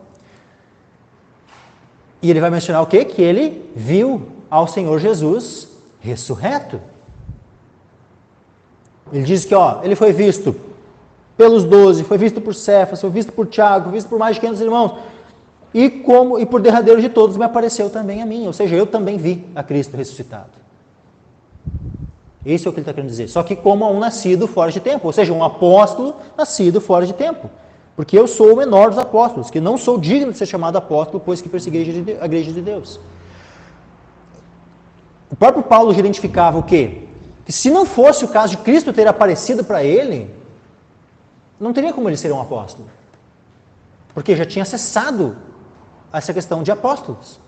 E ele vai mencionar o quê? Que ele viu ao Senhor Jesus ressurreto. Ele diz que ele foi visto pelos 12, foi visto por Cefas, foi visto por Tiago, foi visto por mais de 500 irmãos. E por derradeiro de todos me apareceu também a mim, ou seja, eu também vi a Cristo ressuscitado. Esse é o que ele está querendo dizer. Só que como um nascido fora de tempo, ou seja, um apóstolo nascido fora de tempo. Porque eu sou o menor dos apóstolos, que não sou digno de ser chamado apóstolo, pois que persegui a igreja de Deus. O próprio Paulo já identificava o quê? Que se não fosse o caso de Cristo ter aparecido para ele, não teria como ele ser um apóstolo. Porque já tinha cessado essa questão de apóstolos.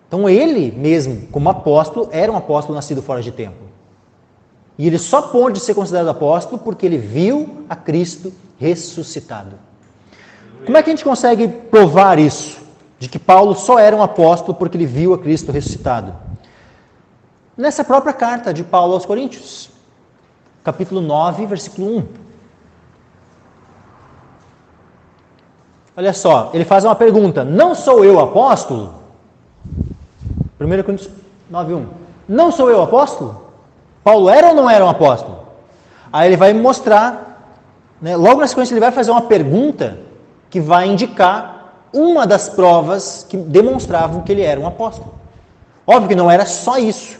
Então ele mesmo, como apóstolo, era um apóstolo nascido fora de tempo. E ele só pôde ser considerado apóstolo porque ele viu a Cristo ressuscitado. Como é que a gente consegue provar isso? De que Paulo só era um apóstolo porque ele viu a Cristo ressuscitado? Nessa própria carta de Paulo aos Coríntios, capítulo 9, versículo 1. Olha só, ele faz uma pergunta: não sou eu apóstolo? 1 Coríntios 9, 1. Não sou eu apóstolo? Paulo era ou não era um apóstolo? Aí ele vai mostrar, logo na sequência ele vai fazer uma pergunta que vai indicar uma das provas que demonstravam que ele era um apóstolo. Óbvio que não era só isso.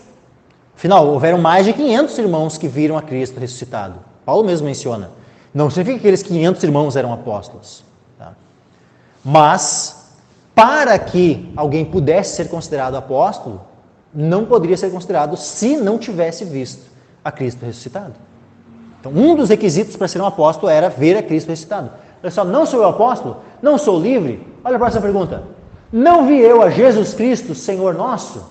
Afinal, houveram mais de 500 irmãos que viram a Cristo ressuscitado. Paulo mesmo menciona. Não significa que aqueles 500 irmãos eram apóstolos. Tá? Mas, para que alguém pudesse ser considerado apóstolo, não poderia ser considerado se não tivesse visto a Cristo ressuscitado. Então, um dos requisitos para ser um apóstolo era ver a Cristo ressuscitado. Olha só, não sou eu apóstolo? Não sou livre? Olha a próxima pergunta. Não vi eu a Jesus Cristo, Senhor nosso?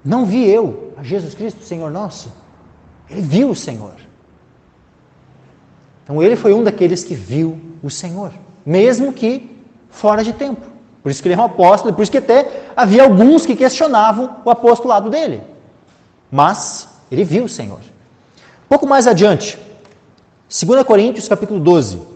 Não vi eu a Jesus Cristo, Senhor nosso? Ele viu o Senhor. Então, ele foi um daqueles que viu o Senhor, mesmo que fora de tempo. Por isso que ele é um apóstolo, e por isso que até havia alguns que questionavam o apostolado dele. Mas ele viu o Senhor. Um pouco mais adiante, 2 Coríntios, capítulo 12.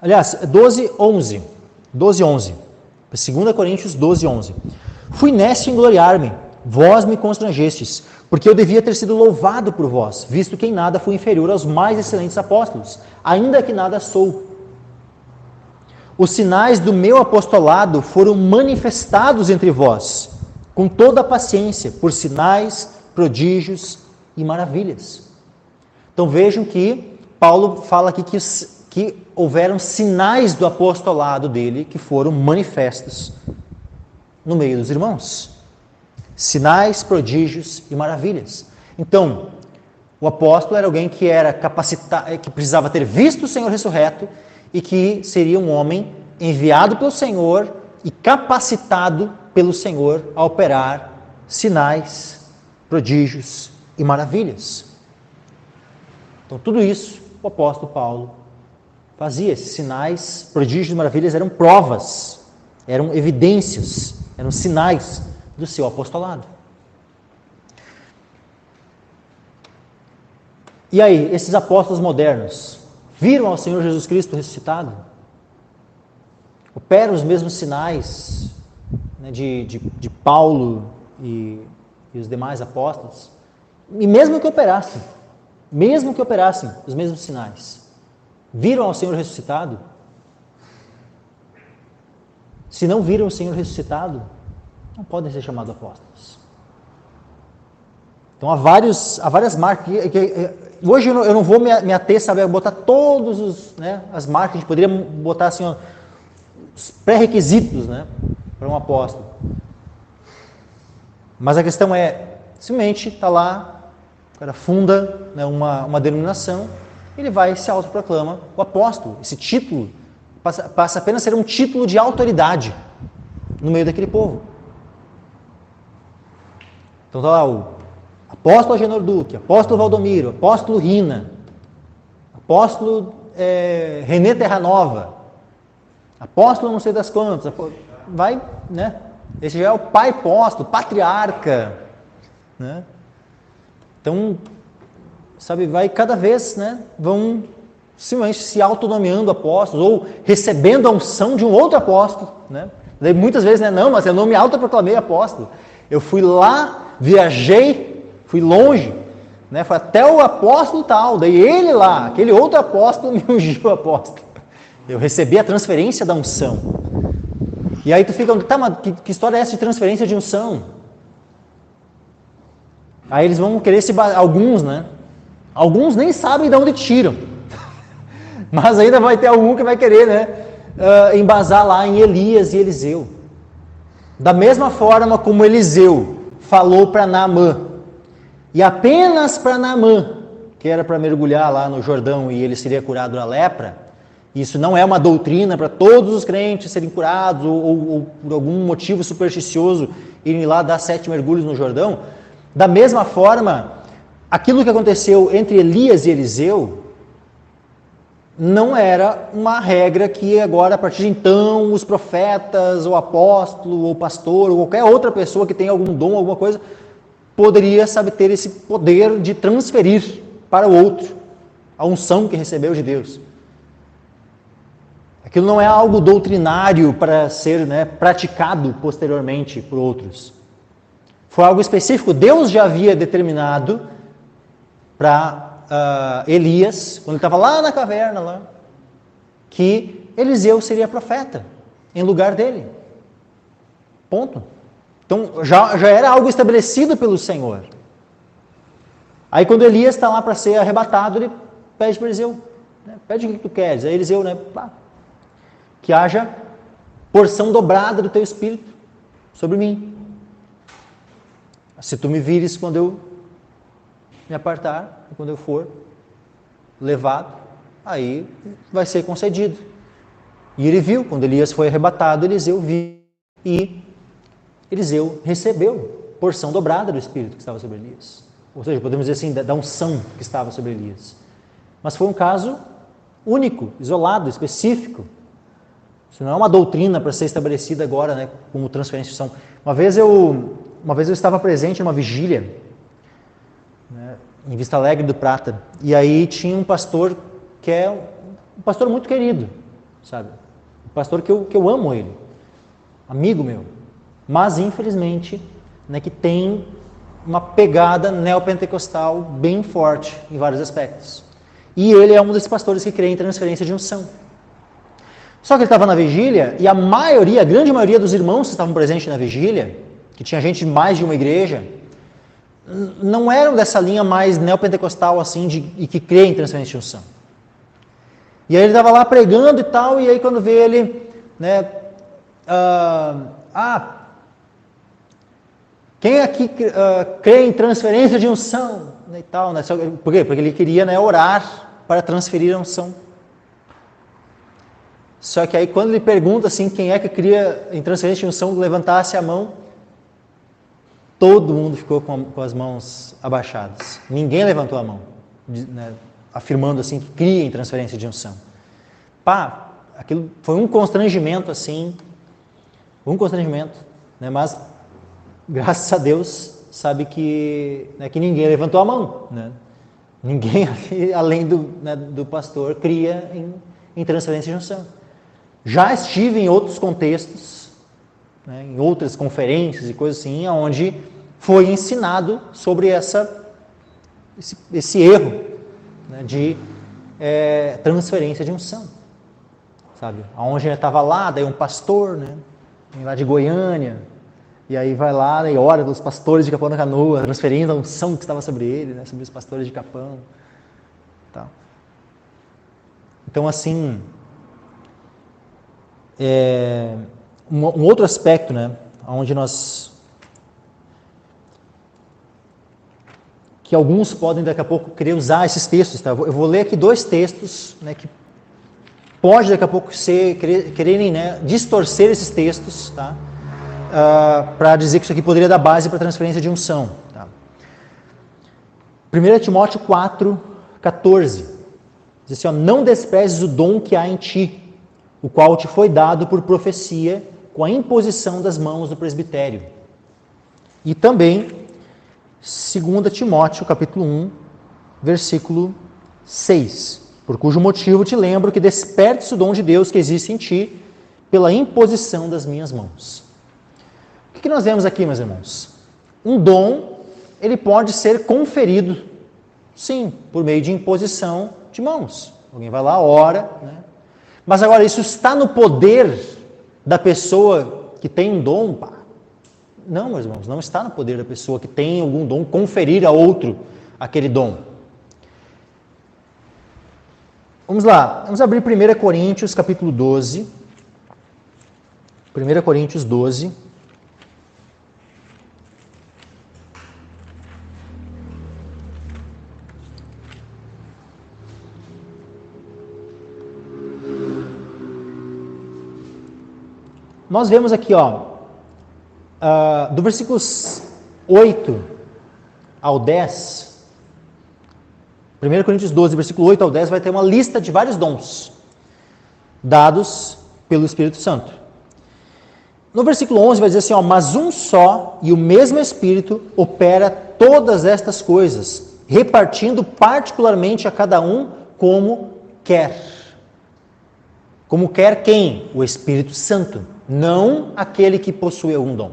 Aliás, 12, 11. 12, 11. 2 Coríntios 12, 11. Fui nécio em gloriar-me, vós me constrangestes, porque eu devia ter sido louvado por vós, visto que em nada fui inferior aos mais excelentes apóstolos, ainda que nada sou. Os sinais do meu apostolado foram manifestados entre vós, com toda a paciência, por sinais, prodígios e maravilhas. Então vejam que Paulo fala aqui que houveram sinais do apostolado dele que foram manifestos no meio dos irmãos. Sinais, prodígios e maravilhas. Então, o apóstolo era alguém que era capacitado, que precisava ter visto o Senhor ressurreto e que seria um homem enviado pelo Senhor e capacitado pelo Senhor a operar sinais, prodígios e maravilhas. Então, tudo isso o apóstolo Paulo fazia. Esses sinais, prodígios e maravilhas eram provas, eram evidências, eram sinais do seu apostolado. E aí, esses apóstolos modernos viram ao Senhor Jesus Cristo ressuscitado? Operam os mesmos sinais, né, de Paulo e os demais apóstolos, e mesmo que operassem os mesmos sinais, viram ao Senhor ressuscitado? Se não viram o Senhor ressuscitado, não podem ser chamados apóstolos. Então há várias marcas. Hoje eu não vou me ater, sabe, a botar todos as marcas, a gente poderia botar assim, os pré-requisitos, né, para um apóstolo. Mas a questão é, simplesmente está lá, o cara funda, né, uma denominação, ele vai e se autoproclama o apóstolo. Esse título passa apenas a ser um título de autoridade no meio daquele povo. Então está lá o apóstolo Agenor Duque, apóstolo Valdomiro, apóstolo Rina, apóstolo Renê Terranova, apóstolo não sei das quantas, vai, né? Esse já é o pai apóstolo, patriarca, né? Então, sabe, vai cada vez, né? Vão simplesmente se autonomeando apóstolos ou recebendo a unção de um outro apóstolo, né? Daí muitas vezes, né? Não, mas eu não me autoproclamei apóstolo. Eu fui lá, viajei, fui longe, né? Foi até o apóstolo tal, daí ele lá, aquele outro apóstolo me ungiu apóstolo. Eu recebi a transferência da unção. E aí tu fica, tá, mas que história é essa de transferência de unção? Aí eles vão querer alguns, né? Alguns nem sabem de onde tiram. Mas ainda vai ter algum que vai querer, né? Embasar lá em Elias e Eliseu. Da mesma forma como Eliseu falou para Naamã, e apenas para Naamã, que era para mergulhar lá no Jordão e ele seria curado da lepra, isso não é uma doutrina para todos os crentes serem curados ou por algum motivo supersticioso irem lá dar 7 mergulhos no Jordão. Da mesma forma, aquilo que aconteceu entre Elias e Eliseu não era uma regra que agora, a partir de então, os profetas, ou apóstolo, ou pastor, ou qualquer outra pessoa que tenha algum dom, alguma coisa, poderia, sabe, ter esse poder de transferir para o outro a unção que recebeu de Deus. Aquilo não é algo doutrinário para ser, né, praticado posteriormente por outros. Foi algo específico. Deus já havia determinado para Elias, quando ele estava lá na caverna, lá, que Eliseu seria profeta em lugar dele. Ponto. Então já era algo estabelecido pelo Senhor. Aí quando Elias está lá para ser arrebatado, ele pede para Eliseu, né, pede o que tu queres. Aí Eliseu, né, que haja porção dobrada do teu espírito sobre mim. Se tu me vires quando eu me apartar, quando eu for levado, aí vai ser concedido. E ele viu, quando Elias foi arrebatado, Eliseu viu e Eliseu recebeu porção dobrada do Espírito que estava sobre Elias. Ou seja, podemos dizer assim, da unção que estava sobre Elias. Mas foi um caso único, isolado, específico. Isso não é uma doutrina para ser estabelecida agora, né, como transferência de unção. Uma vez eu estava presente em uma vigília, né, em Vista Alegre do Prata, e aí tinha um pastor que é um pastor muito querido, sabe? Um pastor que eu amo ele, amigo meu, mas infelizmente, né, que tem uma pegada neopentecostal bem forte em vários aspectos. E ele é um desses pastores que crê em transferência de unção. Só que ele estava na vigília e a grande maioria dos irmãos que estavam presentes na vigília, que tinha gente de mais de uma igreja, não eram dessa linha mais neopentecostal assim, e que crê em transferência de unção. E aí ele estava lá pregando e tal, e aí quando vê ele, né, quem aqui crê em transferência de unção? E tal, né? Por quê? Porque ele queria, né, orar para transferir a unção. Só que aí quando ele pergunta assim, quem é que cria em transferência de unção, levantasse a mão, todo mundo ficou com as mãos abaixadas. Ninguém levantou a mão, né, afirmando assim que cria em transferência de unção. Aquilo foi um constrangimento assim, né, mas graças a Deus sabe que, né, que ninguém levantou a mão, né? Ninguém além do pastor cria em transferência de unção. Já estive em outros contextos né, em outras conferências e coisas assim, onde foi ensinado sobre esse erro, né, de transferência de unção, sabe? Onde ele estava lá, daí um pastor, né, lá de Goiânia, e aí vai lá e ora dos pastores de Capão da Canoa, transferindo a unção que estava sobre ele, né, sobre os pastores de Capão. Tal. Então, assim, um outro aspecto, né, onde que alguns podem daqui a pouco querer usar esses textos, tá? Eu vou ler aqui 2 textos, né, que pode daqui a pouco quererem, né, distorcer esses textos, tá? Para dizer que isso aqui poderia dar base para transferência de unção. Tá? 1 Timóteo 4:14 diz assim, ó, não desprezes o dom que há em ti, o qual te foi dado por profecia com a imposição das mãos do presbitério. E também 2 Timóteo capítulo 1, versículo 6, por cujo motivo te lembro que despertes o dom de Deus que existe em ti pela imposição das minhas mãos. O que nós vemos aqui, meus irmãos? Um dom, ele pode ser conferido, sim, por meio de imposição de mãos. Alguém vai lá, ora, né? Mas agora, isso está no poder da pessoa que tem um dom? Pá. Não, meus irmãos, não está no poder da pessoa que tem algum dom conferir a outro aquele dom. Vamos lá, vamos abrir 1 Coríntios capítulo 12. 1 Coríntios 12. Nós vemos aqui, do versículos 8 ao 10, 1 Coríntios 12, versículo 8 ao 10, vai ter uma lista de vários dons dados pelo Espírito Santo. No versículo 11 vai dizer assim, mas um só e o mesmo Espírito opera todas estas coisas, repartindo particularmente a cada um como quer. Como quer quem? O Espírito Santo. Não aquele que possui algum dom.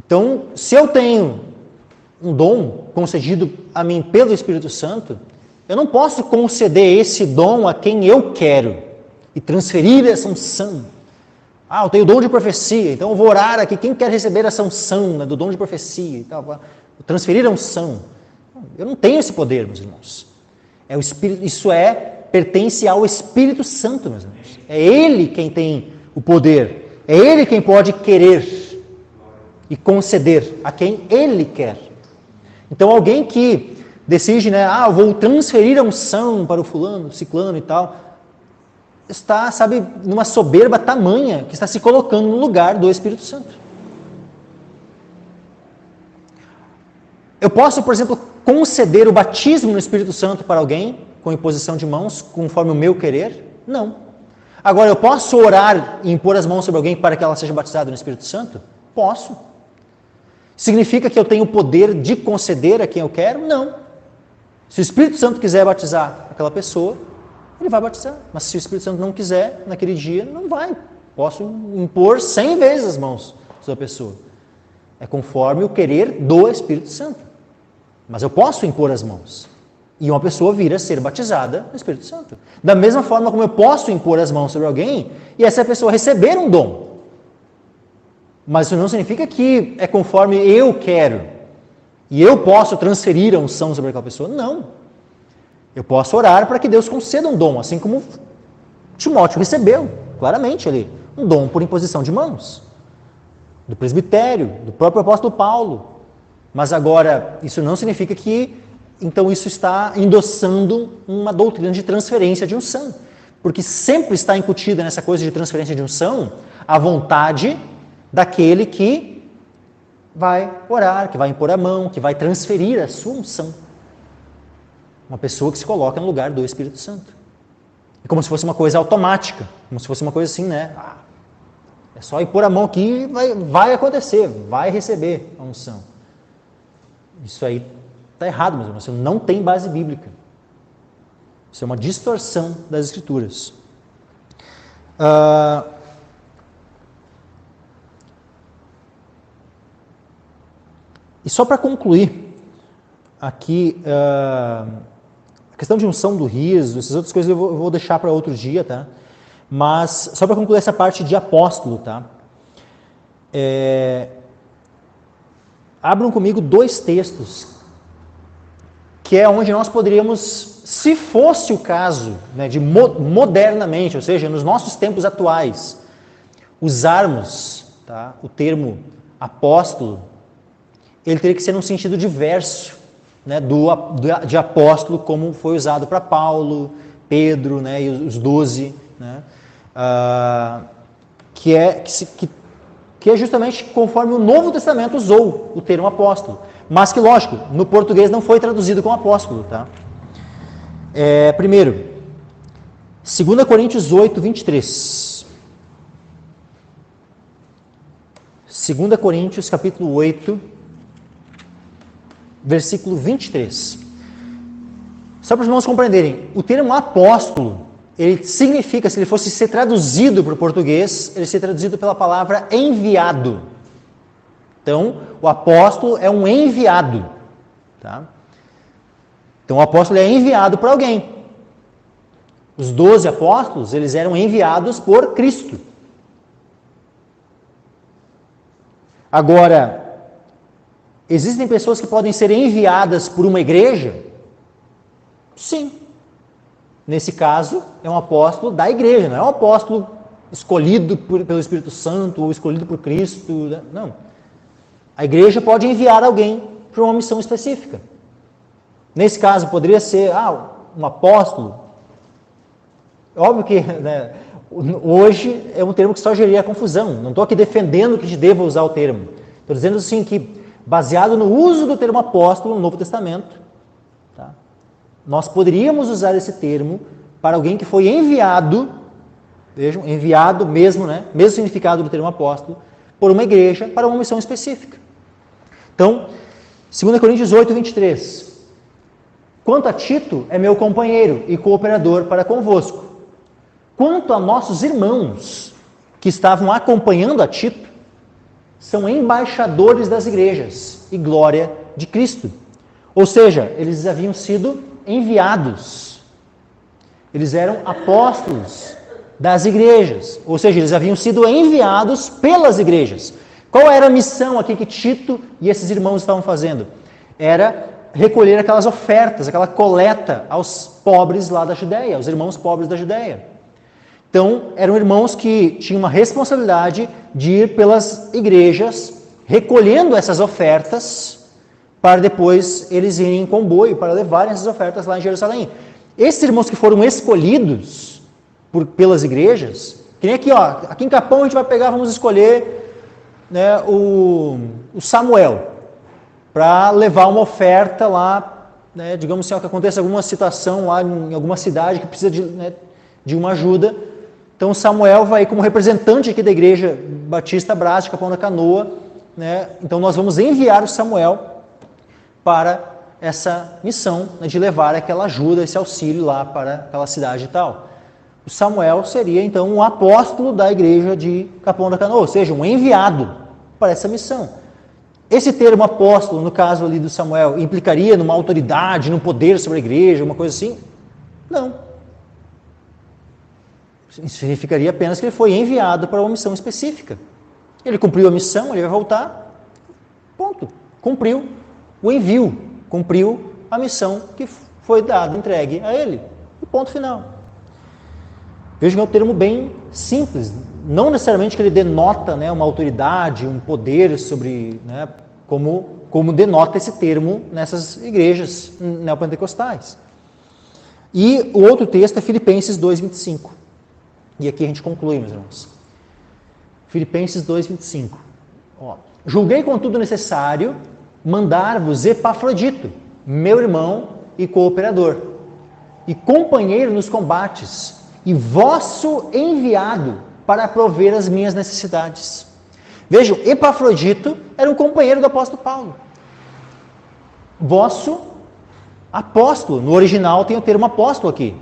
Então, se eu tenho um dom concedido a mim pelo Espírito Santo, eu não posso conceder esse dom a quem eu quero e transferir essa unção. Eu tenho o dom de profecia, então eu vou orar aqui, quem quer receber essa unção, né, do dom de profecia e tal, transferir a unção. Eu não tenho esse poder, meus irmãos. É o Espírito, pertence ao Espírito Santo, meus irmãos. É Ele quem tem o poder. É Ele quem pode querer e conceder a quem Ele quer. Então, alguém que decide, né, eu vou transferir a unção para o fulano, ciclano e tal, está, numa soberba tamanha que está se colocando no lugar do Espírito Santo. Eu posso, por exemplo, conceder o batismo no Espírito Santo para alguém, com imposição de mãos, conforme o meu querer? Não. Agora, eu posso orar e impor as mãos sobre alguém para que ela seja batizada no Espírito Santo? Posso. Significa que eu tenho o poder de conceder a quem eu quero? Não. Se o Espírito Santo quiser batizar aquela pessoa, ele vai batizar. Mas se o Espírito Santo não quiser, naquele dia, não vai. Posso impor 100 vezes as mãos sobre a pessoa. É conforme o querer do Espírito Santo. Mas eu posso impor as mãos. E uma pessoa vir a ser batizada no Espírito Santo. Da mesma forma como eu posso impor as mãos sobre alguém e essa pessoa receber um dom. Mas isso não significa que é conforme eu quero. E eu posso transferir a unção sobre aquela pessoa. Não. Eu posso orar para que Deus conceda um dom, assim como Timóteo recebeu, claramente ali, um dom por imposição de mãos. Do presbitério, do próprio apóstolo Paulo. Mas agora, isso não significa que então isso está endossando uma doutrina de transferência de unção. Porque sempre está incutida nessa coisa de transferência de unção a vontade daquele que vai orar, que vai impor a mão, que vai transferir a sua unção. Uma pessoa que se coloca no lugar do Espírito Santo. É como se fosse uma coisa automática, como se fosse uma coisa assim, né? É só impor a mão aqui e vai acontecer, vai receber a unção. Isso aí está errado, meus irmãos. Isso não tem base bíblica. Isso é uma distorção das Escrituras. Só para concluir, aqui, a questão de unção do riso, essas outras coisas eu vou deixar para outro dia, tá? Mas, só para concluir essa parte de apóstolo, tá? Abram comigo 2 textos, que é onde nós poderíamos, se fosse o caso, né, de modernamente, ou seja, nos nossos tempos atuais, usarmos, tá, o termo apóstolo, ele teria que ser num sentido diverso, né, de apóstolo, como foi usado para Paulo, Pedro, né, e os 12, né, que é justamente conforme o Novo Testamento usou o termo apóstolo, mas que, lógico, no português não foi traduzido como apóstolo, tá? Primeiro, 2 Coríntios 8, 23. 2 Coríntios, capítulo 8, versículo 23. Só para os irmãos compreenderem, o termo apóstolo, ele significa, se ele fosse ser traduzido para o português, ele seria traduzido pela palavra enviado. Então, o apóstolo é um enviado. Tá? Então, o apóstolo é enviado para alguém. Os 12 apóstolos, eles eram enviados por Cristo. Agora, existem pessoas que podem ser enviadas por uma igreja? Sim. Nesse caso, é um apóstolo da igreja, não é um apóstolo escolhido pelo Espírito Santo ou escolhido por Cristo. Não. A igreja pode enviar alguém para uma missão específica. Nesse caso, poderia ser um apóstolo. Óbvio que, né, hoje é um termo que só geraria confusão. Não estou aqui defendendo que a gente deva usar o termo. Estou dizendo assim que, baseado no uso do termo apóstolo no Novo Testamento, tá, nós poderíamos usar esse termo para alguém que foi enviado, vejam, enviado mesmo, né, mesmo significado do termo apóstolo, por uma igreja para uma missão específica. Então, 2 Coríntios 8, 23. Quanto a Tito, é meu companheiro e cooperador para convosco. Quanto a nossos irmãos que estavam acompanhando a Tito, são embaixadores das igrejas e glória de Cristo. Ou seja, eles haviam sido enviados. Eles eram apóstolos das igrejas. Ou seja, eles haviam sido enviados pelas igrejas. Qual era a missão aqui que Tito e esses irmãos estavam fazendo? Era recolher aquelas ofertas, aquela coleta aos pobres lá da Judéia, aos irmãos pobres da Judéia. Então, eram irmãos que tinham uma responsabilidade de ir pelas igrejas, recolhendo essas ofertas, para depois eles irem em comboio, para levarem essas ofertas lá em Jerusalém. Esses irmãos que foram escolhidos pelas igrejas, que nem aqui, aqui em Capão a gente vai pegar, vamos escolher, né, o Samuel, para levar uma oferta lá, né, digamos assim, que aconteça alguma situação lá em alguma cidade que precisa de uma ajuda. Então Samuel vai como representante aqui da Igreja Batista Brás de Capão da Canoa, né? Então nós vamos enviar o Samuel para essa missão, né, de levar aquela ajuda, esse auxílio lá para aquela cidade e tal. O Samuel seria então um apóstolo da Igreja de Capão da Canoa, ou seja, um enviado para essa missão. Esse termo apóstolo, no caso ali do Samuel, implicaria numa autoridade, num poder sobre a igreja, uma coisa assim? Não. Isso significaria apenas que ele foi enviado para uma missão específica. Ele cumpriu a missão, ele vai voltar, ponto. Cumpriu o envio, cumpriu a missão que foi dada, entregue a ele. E ponto final. Veja que é um termo bem simples. Não necessariamente que ele denota, né, uma autoridade, um poder sobre, né, como denota esse termo nessas igrejas neopentecostais. E o outro texto é Filipenses 2:25. E aqui a gente conclui, meus irmãos. Filipenses 2:25. Julguei contudo necessário mandar-vos Epafrodito, meu irmão e cooperador, e companheiro nos combates, e vosso enviado para prover as minhas necessidades. Vejam, Epafrodito era um companheiro do apóstolo Paulo. Vosso apóstolo, no original tem o termo apóstolo aqui,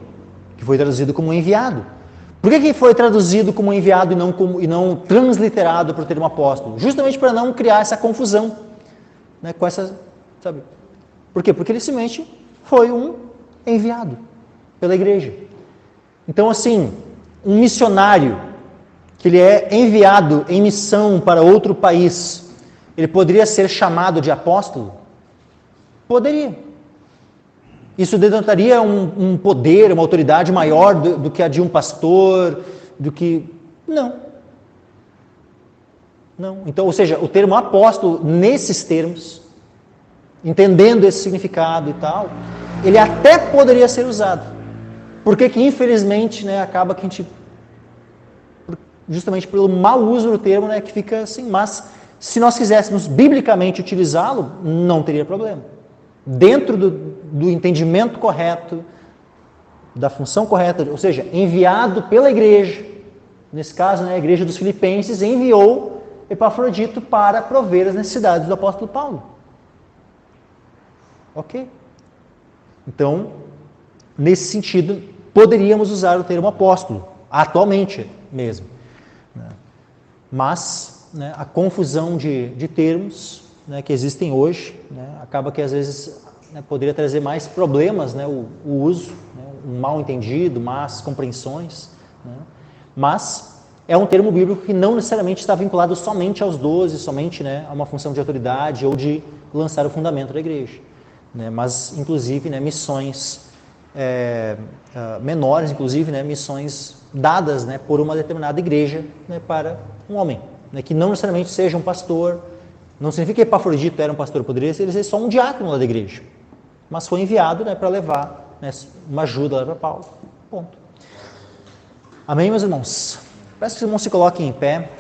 que foi traduzido como enviado. Por que foi traduzido como enviado e não transliterado para o termo apóstolo? Justamente para não criar essa confusão. né, com essa, sabe? Por quê? Porque ele simplesmente foi um enviado pela igreja. Então, assim, um missionário que ele é enviado em missão para outro país, ele poderia ser chamado de apóstolo? Poderia. Isso denotaria um poder, uma autoridade maior do que a de um pastor, do que... Não. Não. Então, ou seja, o termo apóstolo, nesses termos, entendendo esse significado e tal, ele até poderia ser usado. Porque que, infelizmente, né, acaba que a gente, justamente pelo mau uso do termo, né, que fica assim, mas se nós quiséssemos biblicamente utilizá-lo, não teria problema. Dentro do entendimento correto, da função correta, ou seja, enviado pela igreja, nesse caso, né, a igreja dos Filipenses enviou Epafrodito para prover as necessidades do apóstolo Paulo. Ok? Então, nesse sentido, poderíamos usar o termo apóstolo, atualmente mesmo. Mas, né, a confusão de termos, né, que existem hoje, né, acaba que às vezes, né, poderia trazer mais problemas, né, o uso, né, um mal entendido, más compreensões, né, mas é um termo bíblico que não necessariamente está vinculado somente aos 12, somente, né, a uma função de autoridade ou de lançar o fundamento da igreja, né, mas inclusive, né, missões menores, inclusive, né, missões dadas, né, por uma determinada igreja, né, para um homem, né, que não necessariamente seja um pastor. Não significa que Epafrodito era um pastor, poderia ser só um diácono lá da igreja, mas foi enviado, né, para levar, né, uma ajuda lá para Paulo. Ponto. Amém, meus irmãos? Peço que os irmãos se coloquem em pé.